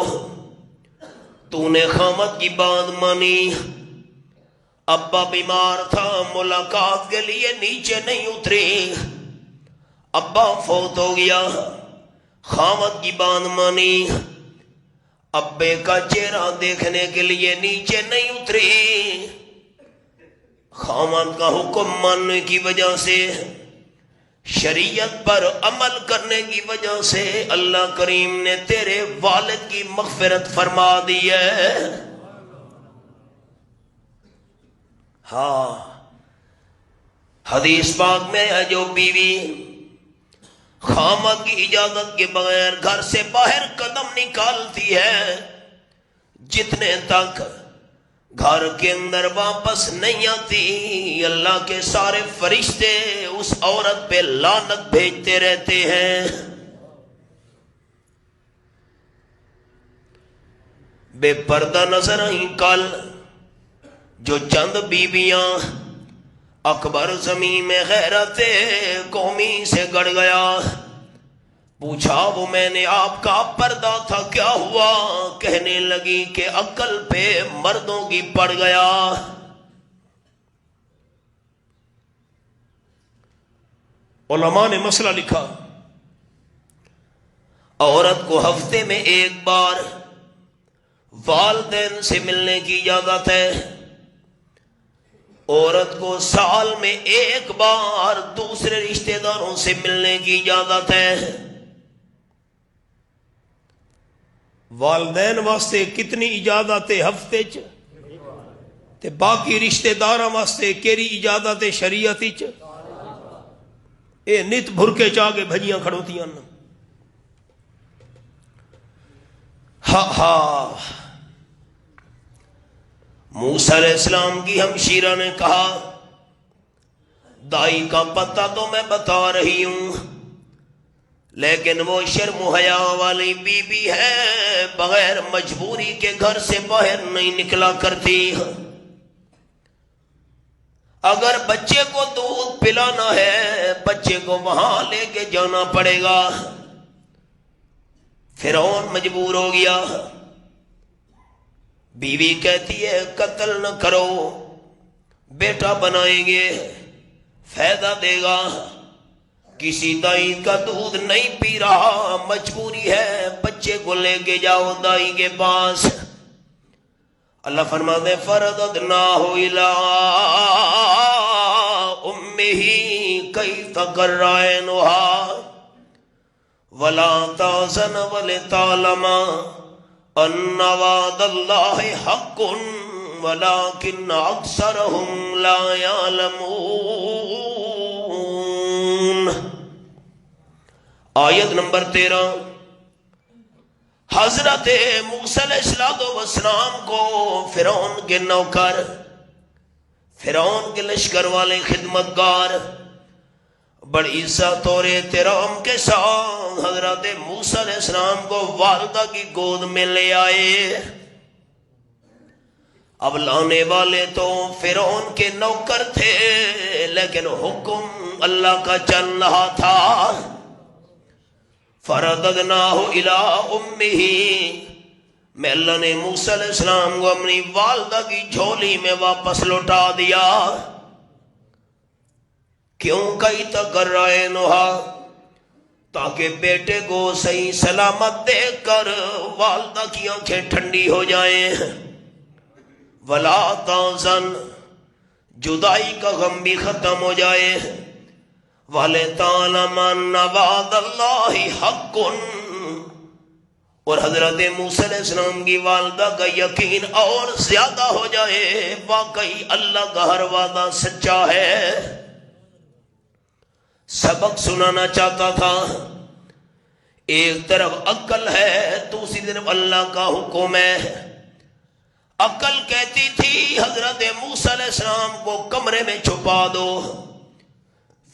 تو نے خامد کی بات مانی، ابا بیمار تھا، ملاقات کے لیے نیچے نہیں اتری، ابا فوت ہو گیا، خامد کی بات مانی، ابے کا چہرہ دیکھنے کے لیے نیچے نہیں اتری، خامد کا حکم ماننے کی وجہ سے، شریعت پر عمل کرنے کی وجہ سے اللہ کریم نے تیرے والد کی مغفرت فرما دی ہے۔ ہاں، حدیث پاک میں ہے جو بیوی خامد کی اجازت کے بغیر گھر سے باہر قدم نکالتی ہے، جتنے تک گھر کے اندر واپس نہیں آتی اللہ کے سارے فرشتے اس عورت پہ لعنت بھیجتے رہتے ہیں۔ بے پردہ نظر آئیں کل جو چند بیویاں اکبر زمین میں غیرت قومی سے گڑ گیا، پوچھا وہ میں نے آپ کا پردہ تھا کیا ہوا؟ کہنے لگی کہ عقل پہ مردوں کی پڑ گیا۔ علماء نے مسئلہ لکھا، عورت کو ہفتے میں ایک بار والدین سے ملنے کی اجازت ہے، عورت کو سال میں ایک بار دوسرے رشتہ داروں سے ملنے کی اجازت ہے۔ والدین واسطے کتنی اجازت ہفتے چ تے باقی رشتہ داراں واسطے کیری اجازت شریعت چ؟ اے نت بھرکے چاہ کے بھجیاں کھڑوتیاں۔ ہاں، موسیٰ علیہ السلام کی ہمشیرہ نے کہا دائی کا پتہ تو میں بتا رہی ہوں، لیکن وہ شرم و حیا والی بی بی ہے، بغیر مجبوری کے گھر سے باہر نہیں نکلا کرتی، اگر بچے کو دودھ پلانا ہے بچے کو وہاں لے کے جانا پڑے گا۔ فرعون مجبور ہو گیا، بیوی کہتی ہے قتل نہ کرو، بیٹا بنائیں گے، فائدہ دے گا، کسی دائی کا دودھ نہیں پی رہا، مجبوری ہے، بچے کو لے کے جاؤ دائی کے پاس۔ اللہ فرماتے ہیں فرددناہ الی امہ کی تقر عینہا ولا تحزن ولتعلم ان وعد اللہ حق ولکن اکثرهم لا یعلمون۔ آیت نمبر 13۔ حضرت موسیٰ علیہ السلام کو فرعون کے نوکر، فرعون کے لشکر والے خدمتگار بڑی عزت اور احترام کے ساتھ حضرت موسیٰ علیہ السلام کو والدہ کی گود میں لے آئے۔ اب لانے والے تو فرعون کے نوکر تھے، لیکن حکم اللہ کا چل رہا تھا۔ فرددناہ الی امہ، میں اللہ نے موسیٰ علیہ السلام کو اپنی والدہ کی جھولی میں واپس لوٹا دیا۔ کیوں؟ کئی تقر عینہا، تاکہ بیٹے کو صحیح سلامت دیکھ کر والدہ کی آنکھیں ٹھنڈی ہو جائیں۔ ولا تحزن، جدائی کا غم بھی ختم ہو جائے۔ وَلِتَعْلَمَ أَنَّ وَعْدَ اللَّهِ حَقٌّ، اور حضرت موسیٰ علیہ السلام کی والدہ کا یقین اور زیادہ ہو جائے، واقعی اللہ کا ہر وعدہ سچا ہے۔ سبق سنانا چاہتا تھا، ایک طرف عقل ہے، دوسری طرف اللہ کا حکم ہے۔ عقل کہتی تھی حضرت موسیٰ علیہ السلام کو کمرے میں چھپا دو،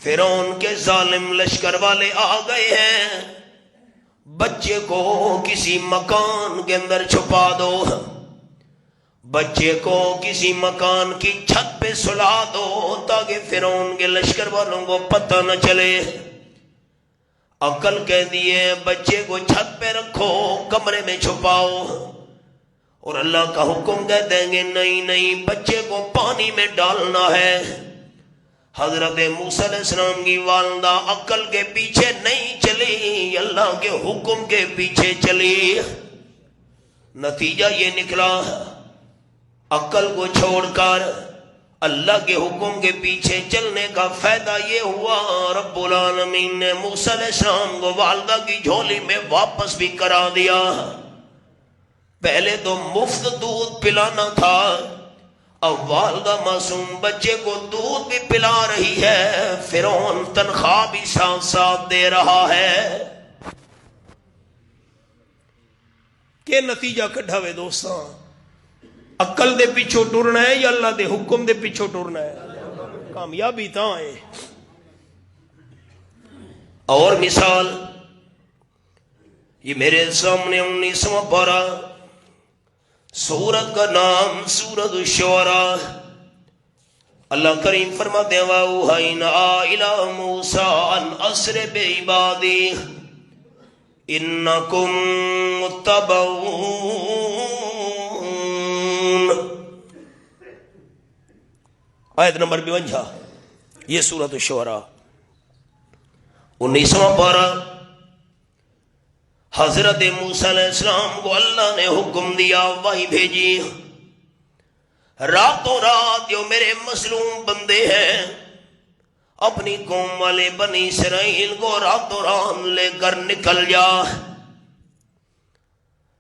فرعون کے ظالم لشکر والے آ گئے ہیں، بچے کو کسی مکان کے اندر چھپا دو۔ بچے کو کسی مکان کی چھت پہ سلا دو تاکہ فرعون کے لشکر والوں کو پتہ نہ چلے۔ عقل کہہ دیے بچے کو چھت پہ رکھو، کمرے میں چھپاؤ، اور اللہ کا حکم کہہ دیں گے نہیں بچے کو پانی میں ڈالنا ہے۔ حضرت موسیٰ علیہ السلام کی والدہ عقل کے پیچھے نہیں چلی، اللہ کے حکم کے پیچھے چلی۔ نتیجہ یہ نکلا، عقل کو چھوڑ کر اللہ کے حکم کے پیچھے چلنے کا فائدہ یہ ہوا رب العالمین نے موسیٰ علیہ السلام کو والدہ کی جھولی میں واپس بھی کرا دیا۔ پہلے تو مفت دودھ پلانا تھا، اب والدہ معصوم بچے کو دودھ بھی پلا رہی ہے، فرعون تنخواہ بھی ساتھ ساتھ دے رہا ہے۔ کہ نتیجہ کڈھا وے دوستاں، عقل دے پیچھو ٹرنا ہے یا اللہ دے حکم دے پیچھو ٹرنا ہے؟ کامیابی تاں ہے۔ اور مثال یہ میرے سامنے 19واں پارہ، سورت کا نام سورت الشعراء۔ اللہ کریم فرماتے ہیں وَأَوْحَيْنَا إِلَىٰ مُوسَىٰ أَنْ أَسْرِ بِعِبَادِي إِنَّكُمْ مُتَّبَعُونَ۔ آیت نمبر 52، یہ سورت الشعراء 19واں پارہ۔ حضرت موسیٰ علیہ السلام کو اللہ نے حکم دیا، وحی بھیجی، راتوں رات جو میرے مظلوم بندے ہیں اپنی قوم والے بنی اسرائیل کو راتوں رات لے کر نکل جا۔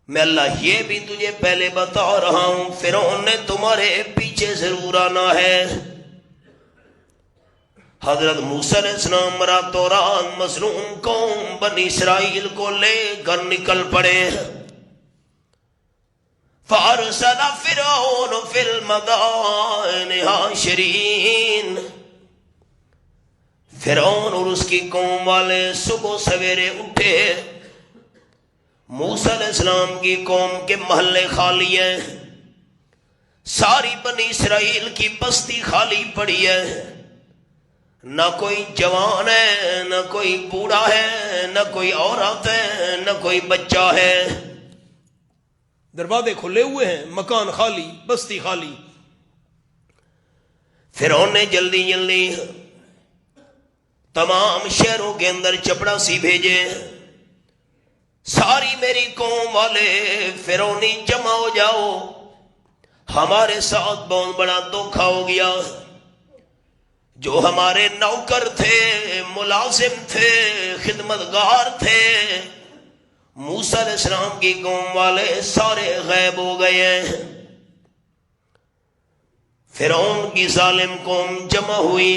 میں اللہ یہ بھی تجھے پہلے بتا رہا ہوں فرعون نے تمہارے پیچھے ضرور آنا ہے۔ حضرت موسیٰ علیہ السلام راتوں رات مظلوم قوم بنی اسرائیل کو لے کر نکل پڑے۔ فَأَرْسَلَ فِرْعَوْنُ فِي الْمَدَائِنِ حَاشِرِينَ۔ فرعون اور اس کی قوم والے صبح سویرے اٹھے، موسیٰ علیہ السلام کی قوم کے محلے خالی ہیں، ساری بنی اسرائیل کی بستی خالی پڑی ہے، نہ کوئی جوان ہے، نہ کوئی بوڑھا ہے، نہ کوئی عورت ہے، نہ کوئی بچہ ہے، دروازے کھلے ہوئے ہیں، مکان خالی، بستی خالی۔ فرعون نے جلدی جلدی تمام شہروں کے اندر چپڑاسی بھیجے، ساری میری قوم والے فرعونی جمع ہو جاؤ، ہمارے ساتھ بہت بڑا دھوکا ہو گیا، جو ہمارے نوکر تھے، ملازم تھے، خدمتگار تھے، موسیٰ علیہ السلام کی قوم والے سارے غائب ہو گئے ہیں۔ فرعون کی ظالم قوم جمع ہوئی،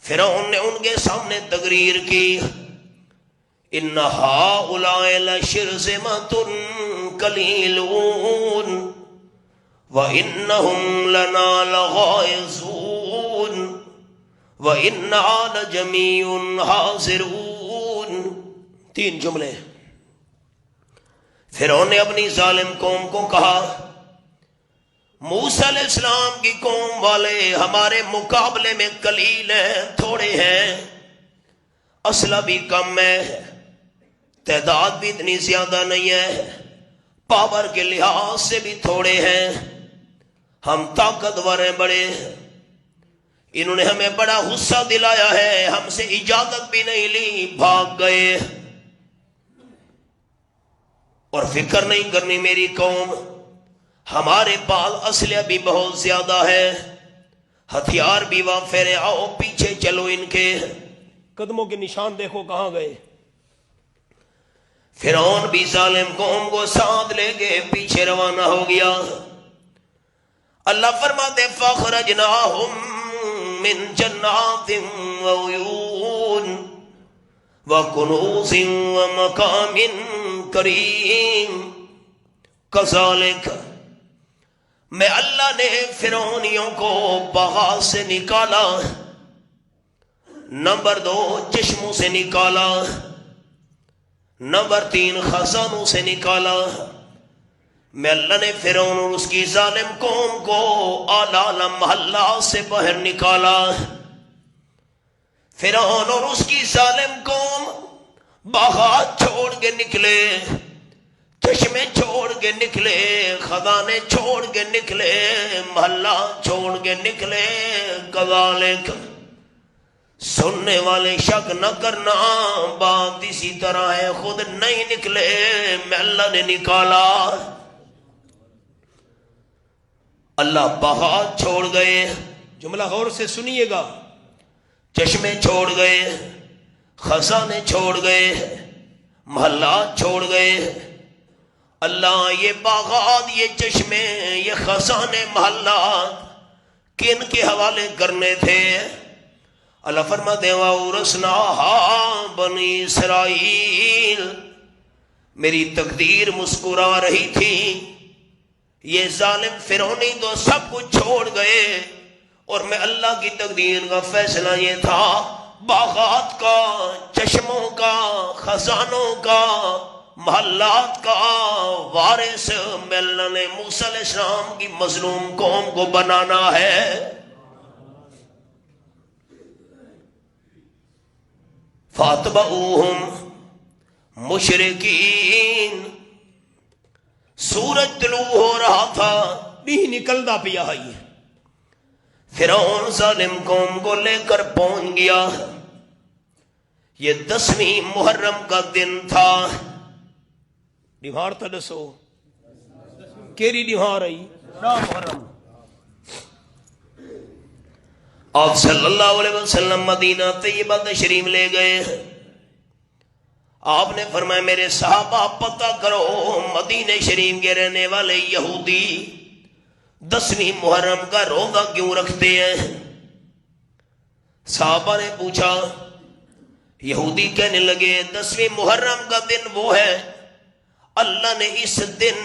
فرعون نے ان کے سامنے تقریر کی، ان ہؤلاء لشرذمۃ قلیلون وانہم لنا لغائظون وانا لجمیع حاضرون۔ 3 جملے۔ فرعون نے اپنی ظالم قوم کو کہا موسیٰ علیہ السلام کی قوم والے ہمارے مقابلے میں قلیل ہیں، تھوڑے ہیں، اسلحہ بھی کم ہے، تعداد بھی اتنی زیادہ نہیں ہے، پاور کے لحاظ سے بھی تھوڑے ہیں، ہم طاقتور ہیں بڑے، انہوں نے ہمیں بڑا غصہ دلایا ہے، ہم سے اجازت بھی نہیں لی، بھاگ گئے، اور فکر نہیں کرنی میری قوم، ہمارے پاس اسلحہ بھی بہت زیادہ ہے، ہتھیار بھی وافر ہیں، آؤ پیچھے چلو، ان کے قدموں کے نشان دیکھو کہاں گئے۔ فرعون بھی ظالم قوم کو ساتھ لے کے پیچھے روانہ ہو گیا۔ اللہ فرماتے فَأَخْرَجْنَاهُمْ مِنْ جَنَّاتٍ وَعُيُونٍ وَكُنُوزٍ وَمَقَامٍ كَرِيمٍ كَذَلِكَ میں اللہ نے فرعونیوں کو باغات سے نکالا، نمبر 2 چشموں سے نکالا، نمبر 3 خزانوں سے نکالا، میں اللہ نے فرعون اور اس کی ظالم قوم کو اعلی محلہ سے باہر نکالا. فرعون اور اس کی ظالم قوم باغات چھوڑ کے نکلے، چشمے چھوڑ کے نکلے، خزانے چھوڑ کے نکلے، محلہ چھوڑ کے نکلے. کذالک، سننے والے شک نہ کرنا، بات اسی طرح ہے، خود نہیں نکلے، میں اللہ نے نکالا. اللہ باغات چھوڑ گئے، جملہ غور سے سنیے گا. چشمے چھوڑ گئے، خزانے چھوڑ گئے، محلات چھوڑ گئے. اللہ یہ باغات، یہ چشمے، یہ خزانے، محلات کن کے حوالے کرنے تھے؟ اللہ فرماتے ہیں وَأَوْرَثْنَاهَا بَنِي اسرائیل، میری تقدیر مسکرا رہی تھی. یہ ظالم فرعونی تو سب کچھ چھوڑ گئے، اور میں اللہ کی تقدیر کا فیصلہ یہ تھا، باغات کا، چشموں کا، خزانوں کا، محلات کا وارث میں اللہ نے موسیٰ علیہ السلام کی مظلوم قوم کو بنانا ہے. فَأَتْبَعُوهُمْ مُشْرِكِينَ، سورج طلوع ہو رہا تھا، بھی نکلدا پیا ہے. فرعون ظالم قوم کو لے کر پہنچ گیا. یہ 10ویں محرم کا دن تھا. ڈیوار تا دسو کیری ڈیوار آئی؟ محرم. آپ صلی اللہ علیہ وسلم مدینہ طیبہ تشریف لے گئے. آپ نے فرمایا میرے صحابہ پتہ کرو مدینہ شریف کے رہنے والے یہودی 10ویں محرم کا روزہ کیوں رکھتے ہیں؟ صحابہ نے پوچھا. یہودی کہنے لگے 10ویں محرم کا دن وہ ہے، اللہ نے اس دن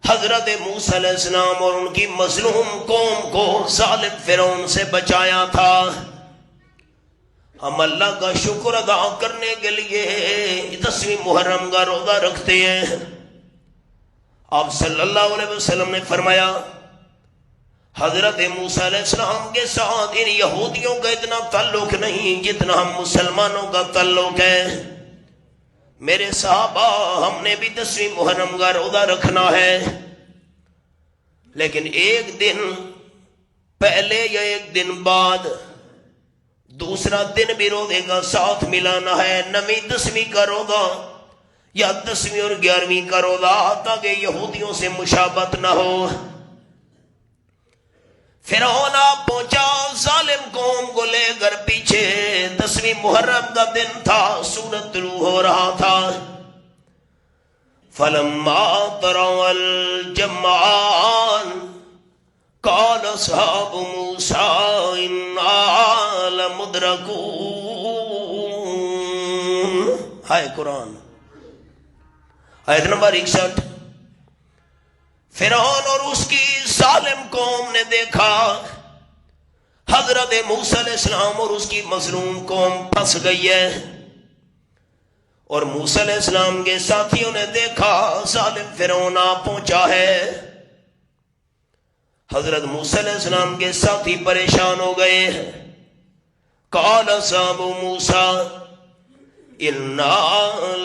حضرت موسیٰ علیہ السلام اور ان کی مظلوم قوم کو ظالم فرعون سے بچایا تھا. ہم اللہ کا شکر ادا کرنے کے لیے 10ویں محرم کا روزہ رکھتے ہیں. آپ صلی اللہ علیہ وسلم نے فرمایا حضرت موسیٰ علیہ السلام کے ساتھ ان یہودیوں کا اتنا تعلق نہیں جتنا ہم مسلمانوں کا تعلق ہے. میرے صحابہ ہم نے بھی 10ویں محرم کا روزہ رکھنا ہے، لیکن ایک دن پہلے یا ایک دن بعد دوسرا دن بھی روزے کا ساتھ ملانا ہے. 9ویں 10ویں کا روزہ یا 10ویں اور 11ویں کا روزہ، تاکہ یہودیوں سے مشابہت نہ ہو. فرعون آپ پہنچا ظالم قوم کو لے کر پیچھے. 10ویں محرم کا دن تھا، سورج طلوع ہو رہا تھا. فَلَمَّا تَرَوْا الْجَمْعَانِ قَالَ أَصْحَابُ مُوسَىٰ إِنَّا لَمُدْرَكُونَ. ہائے قرآن. آیت نمبر 61. فرعون اور اس کی ظالم قوم نے دیکھا حضرت موسیٰ علیہ السلام اور اس کی مظلوم قوم پھنس گئی ہے، اور موسیٰ علیہ السلام کے ساتھیوں نے دیکھا ظالم فرعون آ پہنچا ہے. حضرت موسیٰ علیہ السلام کے ساتھی پریشان ہو گئے. قال اصحاب موسیٰ انا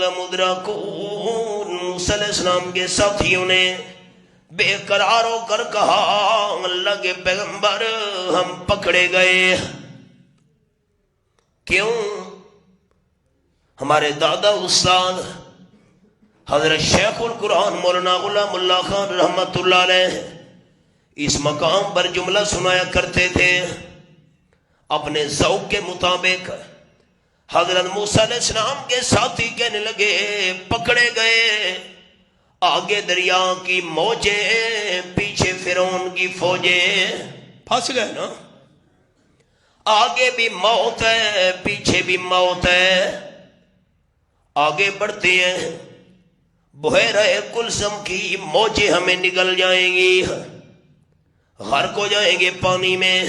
لمدرکون. موسیٰ علیہ السلام کے ساتھیوں نے بے قرار ہو کر کہا اللہ کے پیغمبر ہم پکڑے گئے. کیوں؟ ہمارے دادا استاد حضرت شیخ القرآن مولانا غلام اللہ خان رحمت اللہ علیہ اس مقام پر جملہ سنایا کرتے تھے. اپنے ذوق کے مطابق حضرت موسیٰ علیہ السلام کے ساتھی کہنے لگے پکڑے گئے. آگے دریا کی موجیں، پیچھے فرعون کی فوجیں. پھنس گئے نا. آگے بھی موت ہے، پیچھے بھی موت ہے. آگے بڑھتے ہیں، بحیرہ کلثم کی موجیں ہمیں نگل جائیں گی، غرق ہو جائیں گے پانی میں.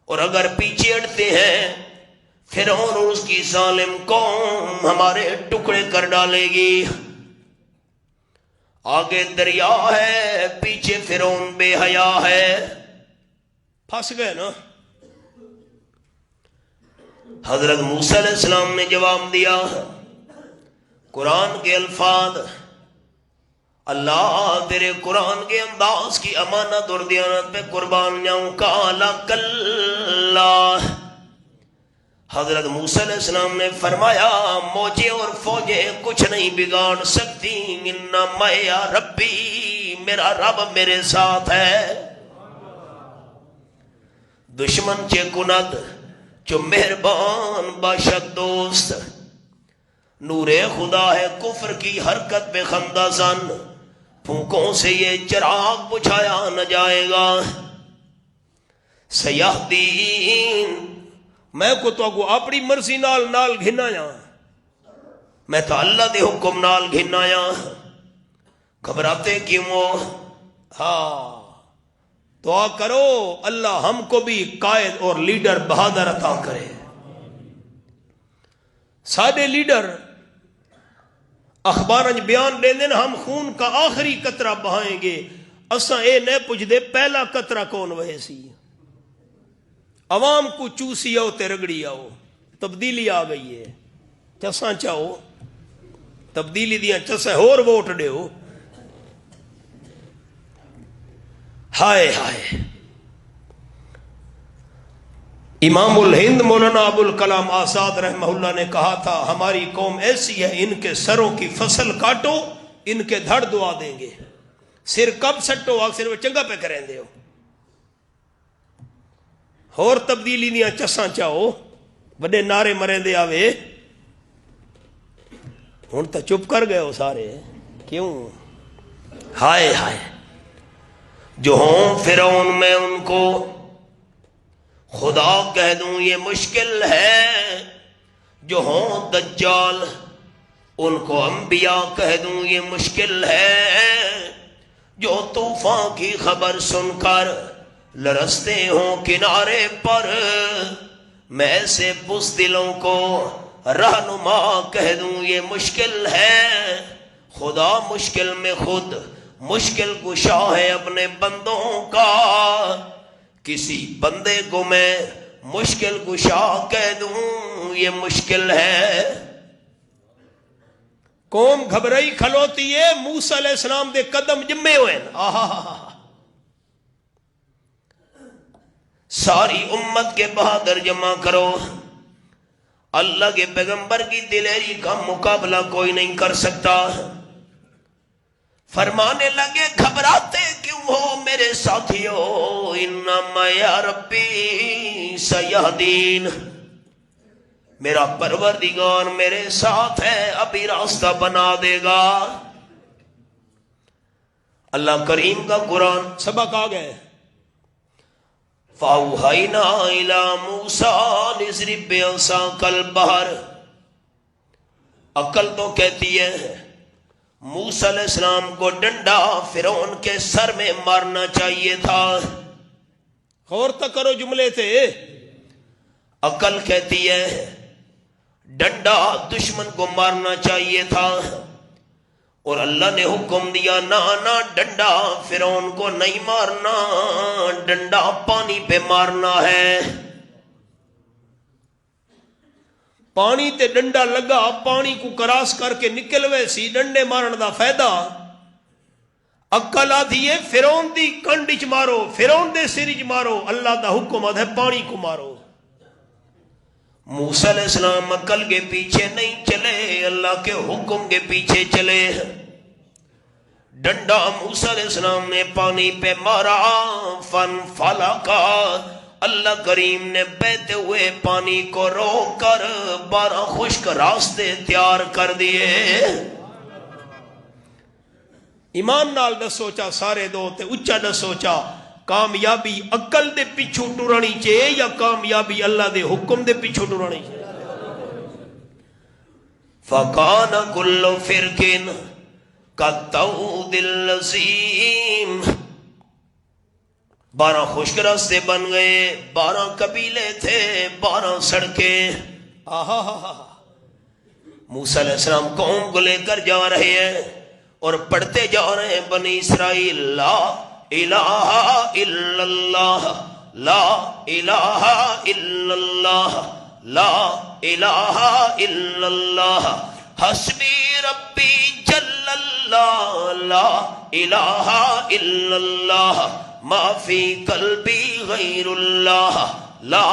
اور اگر پیچھے ہٹتے ہیں فرعون اور اس کی ظالم قوم ہمارے ٹکڑے کر ڈالے گی. آگے دریا ہے، پیچھے فرعون بے حیا ہے. پھنس گئے نا. حضرت موسیٰ علیہ السلام نے جواب دیا، قرآن کے الفاظ، اللہ تیرے قرآن کے انداز کی امانت اور دیانت پہ قربان جاؤں. کالا کلا. حضرت موسیٰ علیہ السلام نے فرمایا موجیں اور فوجیں کچھ نہیں بگاڑ سکتی. انا معی ربی، میرا رب میرے ساتھ ہے. دشمن چے کند جو مہربان باشد دوست. نور خدا ہے کفر کی حرکت پہ خندہ زن. پھونکوں سے یہ چراغ بجھایا نہ جائے گا. سیہدین، میں کو تو اگو اپنی مرضی نال گھنا یا، میں تو اللہ دے حکم نال گھنا یا. گھبراتے کیوں ہو؟ ہاں دعا کرو اللہ ہم کو بھی قائد اور لیڈر بہادر عطا کرے. سارے لیڈر اخبار بیان دے دیں ہم خون کا آخری قطرہ بہائیں گے. اساں اے نہ پوچھ دے پہلا قطرہ کون وہے سی. عوام کو چوسی آؤ تے رگڑی آؤ. تبدیلی آ گئی ہے. چساں چاہو تبدیلی دیاں چسے اور ووٹ دیو. ہائے ہائے. امام الہند مولانا ابوالکلام آزاد رحمہ اللہ نے کہا تھا ہماری قوم ایسی ہے، ان کے سروں کی فصل کاٹو ان کے دھڑ دعا دیں گے. سر کب سٹو آخر وہ چنگا پہ کریں دے ہو. اور تبدیلی دیاں چساں چاہو بڑے نعرے مریں دے آوے. ہن تو چپ کر گئے ہو سارے کیوں؟ ہائے ہائے. جو ہوں فرعون میں ان کو خدا کہہ دوں یہ مشکل ہے. جو ہوں دجال ان کو انبیاء کہہ دوں یہ مشکل ہے. جو طوفان کی خبر سن کر لرزتے ہوں کنارے پر، میں ایسے بزدلوں کو رہنما کہہ دوں یہ مشکل ہے. خدا مشکل میں خود مشکل کشا ہے اپنے بندوں کا. کسی بندے کو میں مشکل کشا کہہ دوں یہ مشکل ہے. قوم گھبرائی کھلوتی ہے. موسیٰ علیہ السلام دے قدم جمے ہوئے. ساری امت کے بہادر جمع کرو. اللہ کے پیغمبر کی دلیری کا مقابلہ کوئی نہیں کر سکتا. فرمانے لگے گھبراتے کیوں ہو میرے ساتھیو، انما یا ربی سیہدین، میرا پروردگار میرے ساتھ ہے ابھی راستہ بنا دے گا. اللہ کریم کا قرآن سبق آ گئے. فَأَوْحَيْنَا إِلَىٰ مُوسَىٰ لِيَضْرِبْ بِعَصَاكَ الْبَحْرَ. عقل تو کہتی ہے موسیٰ علیہ السلام کو ڈنڈا فرعون کے سر میں مارنا چاہیے تھا. غور تو کرو جملے تھے. عقل کہتی ہے ڈنڈا دشمن کو مارنا چاہیے تھا. اور اللہ نے حکم دیا نہ ڈنڈا فرعون کو نہیں مارنا، ڈنڈا پانی پہ مارنا ہے. پانی تے ڈنڈا لگا، پانی کو کراس کر کے نکل وے سی. ڈنڈے مارن دا فائدہ. عقل آدھی ہے فرعون دی کنڈ چ مارو، فرعون دے سر چ مارو. اللہ دا حکم ہے پانی کو مارو. موسیٰ علیہ السلام عقل کے پیچھے نہیں چلے، اللہ کے حکم کے پیچھے چلے. ڈنڈا موسیٰ علیہ السلام نے پانی پہ مارا. فن فلکا، اللہ کریم نے بہتے ہوئے پانی کو روک کر 12 خشک راستے تیار کر دیے. ایمان نال نہ سوچا سارے دو تے اچا نہ سوچا. کامیابی عقل دے پیچھو ٹرانی چاہیے یا کامیابی اللہ دے حکم دے پیچھو ٹرانی چاہیے. فَقَانَ كُلُّ فِرْقٍ كَالطَّوْدِ الْعَظِيمِ. 12 خشک راستے بن گئے. 12 قبیلے تھے، 12 سڑکیں. موسیٰ علیہ السلام قوم کو لے کر جا رہے ہیں. اور پڑھتے جا رہے ہیں بنی اسرائیل لا الہ الا اللہ لا الہ الا اللہ لا الہ الا اللہ حسبی ربی جل اللہ لا الہ الا اللہ ما فی قلبی غیر اللہ لا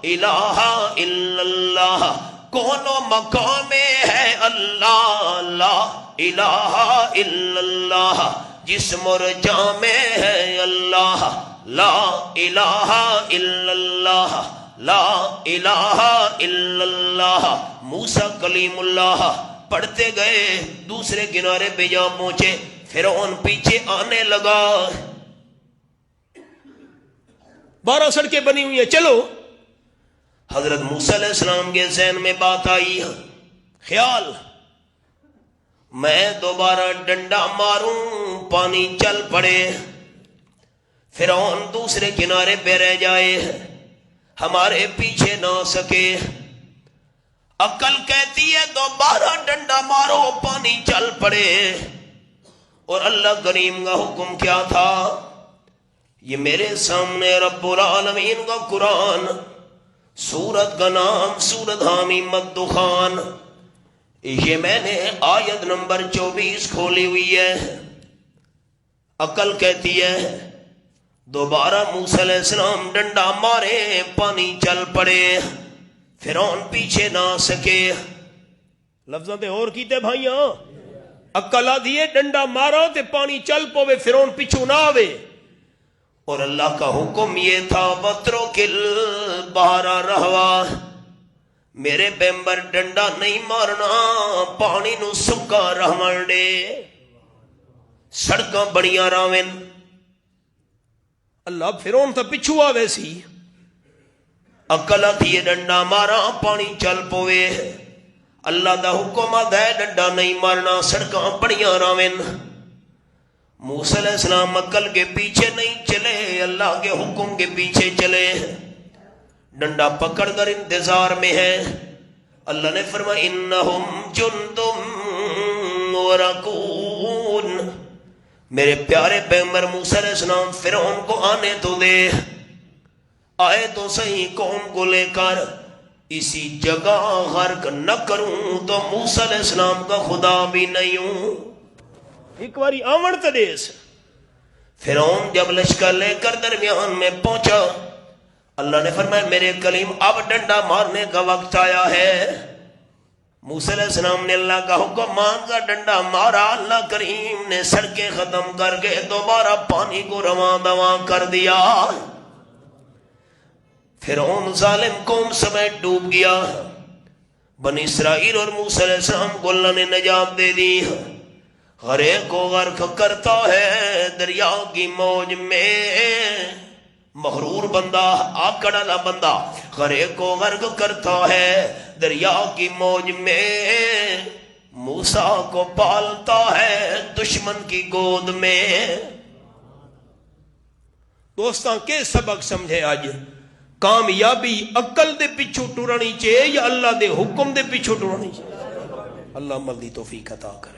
الہ الا اللہ کون و مقام ہے اللہ لا الہ الا اللہ جسم اور جامع ہے اللہ لا الہ الا اللہ لا الہ الا اللہ موسیٰ کلیم اللہ پڑھتے گئے دوسرے کنارے پہ جا پہنچے فرعون پیچھے آنے لگا 12 سڑکیں بنی ہوئی ہیں چلو حضرت موسیٰ علیہ السلام کے ذہن میں بات آئی خیال میں دوبارہ ڈنڈا ماروں پانی چل پڑے فرعون دوسرے کنارے پہ رہ جائے ہمارے پیچھے نہ سکے عقل کہتی ہے دوبارہ ڈنڈا مارو پانی چل پڑے اور اللہ کریم کا حکم کیا تھا یہ میرے سامنے رب العالمین کا قرآن سورت کا نام سورت حامیم الدخان یہ میں نے آیت نمبر 24 کھولی ہوئی ہے عقل کہتی ہے دوبارہ موسیٰ علیہ السلام ڈنڈا مارے پانی چل پڑے فرعون پیچھے نہ سکے لفظاں تے اور کیتے بھائیاں عقل آدھی ہے ڈنڈا مارو تے پانی چل پوے فرعون پیچھو نہ آوے اور اللہ کا حکم یہ تھا وَاتْرُكِ الْبَحْرَ رَهْوًا میرے پیغمبر ڈنڈا نہیں مارنا پانی نو سکا رہن دے سڑکاں بڑیاں راون اللہ فرعون تا پچھو آوے سی عقل آتی ہے ڈنڈا مارا پانی چل پوے اللہ دا حکم آدھا ہے ڈنڈا نہیں مارنا سڑکاں بڑیاں راون موسیٰ علیہ السلام عقل کے پیچھے نہیں چلے اللہ کے حکم کے پیچھے چلے ڈنڈا پکڑ کر انتظار میں ہے اللہ نے فرمایا انہم جندم ورقون میرے پیارے پیغمبر موسیٰ علیہ السلام فرعون کو آنے تو دے آئے تو صحیح قوم کو لے کر اسی جگہ غرق نہ کروں تو موسیٰ علیہ السلام کا خدا بھی نہیں ہوں ایک باری آمڑ تدیس فرعون جب لشکر لے کر درمیان میں پہنچا اللہ نے فرمایا میرے کلیم اب ڈنڈا مارنے کا وقت آیا ہے موسیٰ علیہ السلام نے اللہ کا حکم مان کر ڈنڈا مارا اللہ کریم نے سڑکیں ختم کر کے دوبارہ پانی کو رواں دواں کر دیا فرعون ظالم قوم سمیت ڈوب گیا بنی اسرائیل اور موسیٰ علیہ السلام کو اللہ نے نجات دے دی غرق کو غرق کرتا ہے دریا کی موج میں مغرور بندہ آکڑ والا بندہ غرق کو غرق کرتا ہے دریا کی موج میں موسیٰ کو پالتا ہے دشمن کی گود میں دوستاں کے سبق سمجھے آج کامیابی عقل دے پیچھو ٹرانی چاہیے یا اللہ دے حکم دے پیچھو ٹرانی چاہیے اللہ عمل دی توفیق عطا کرے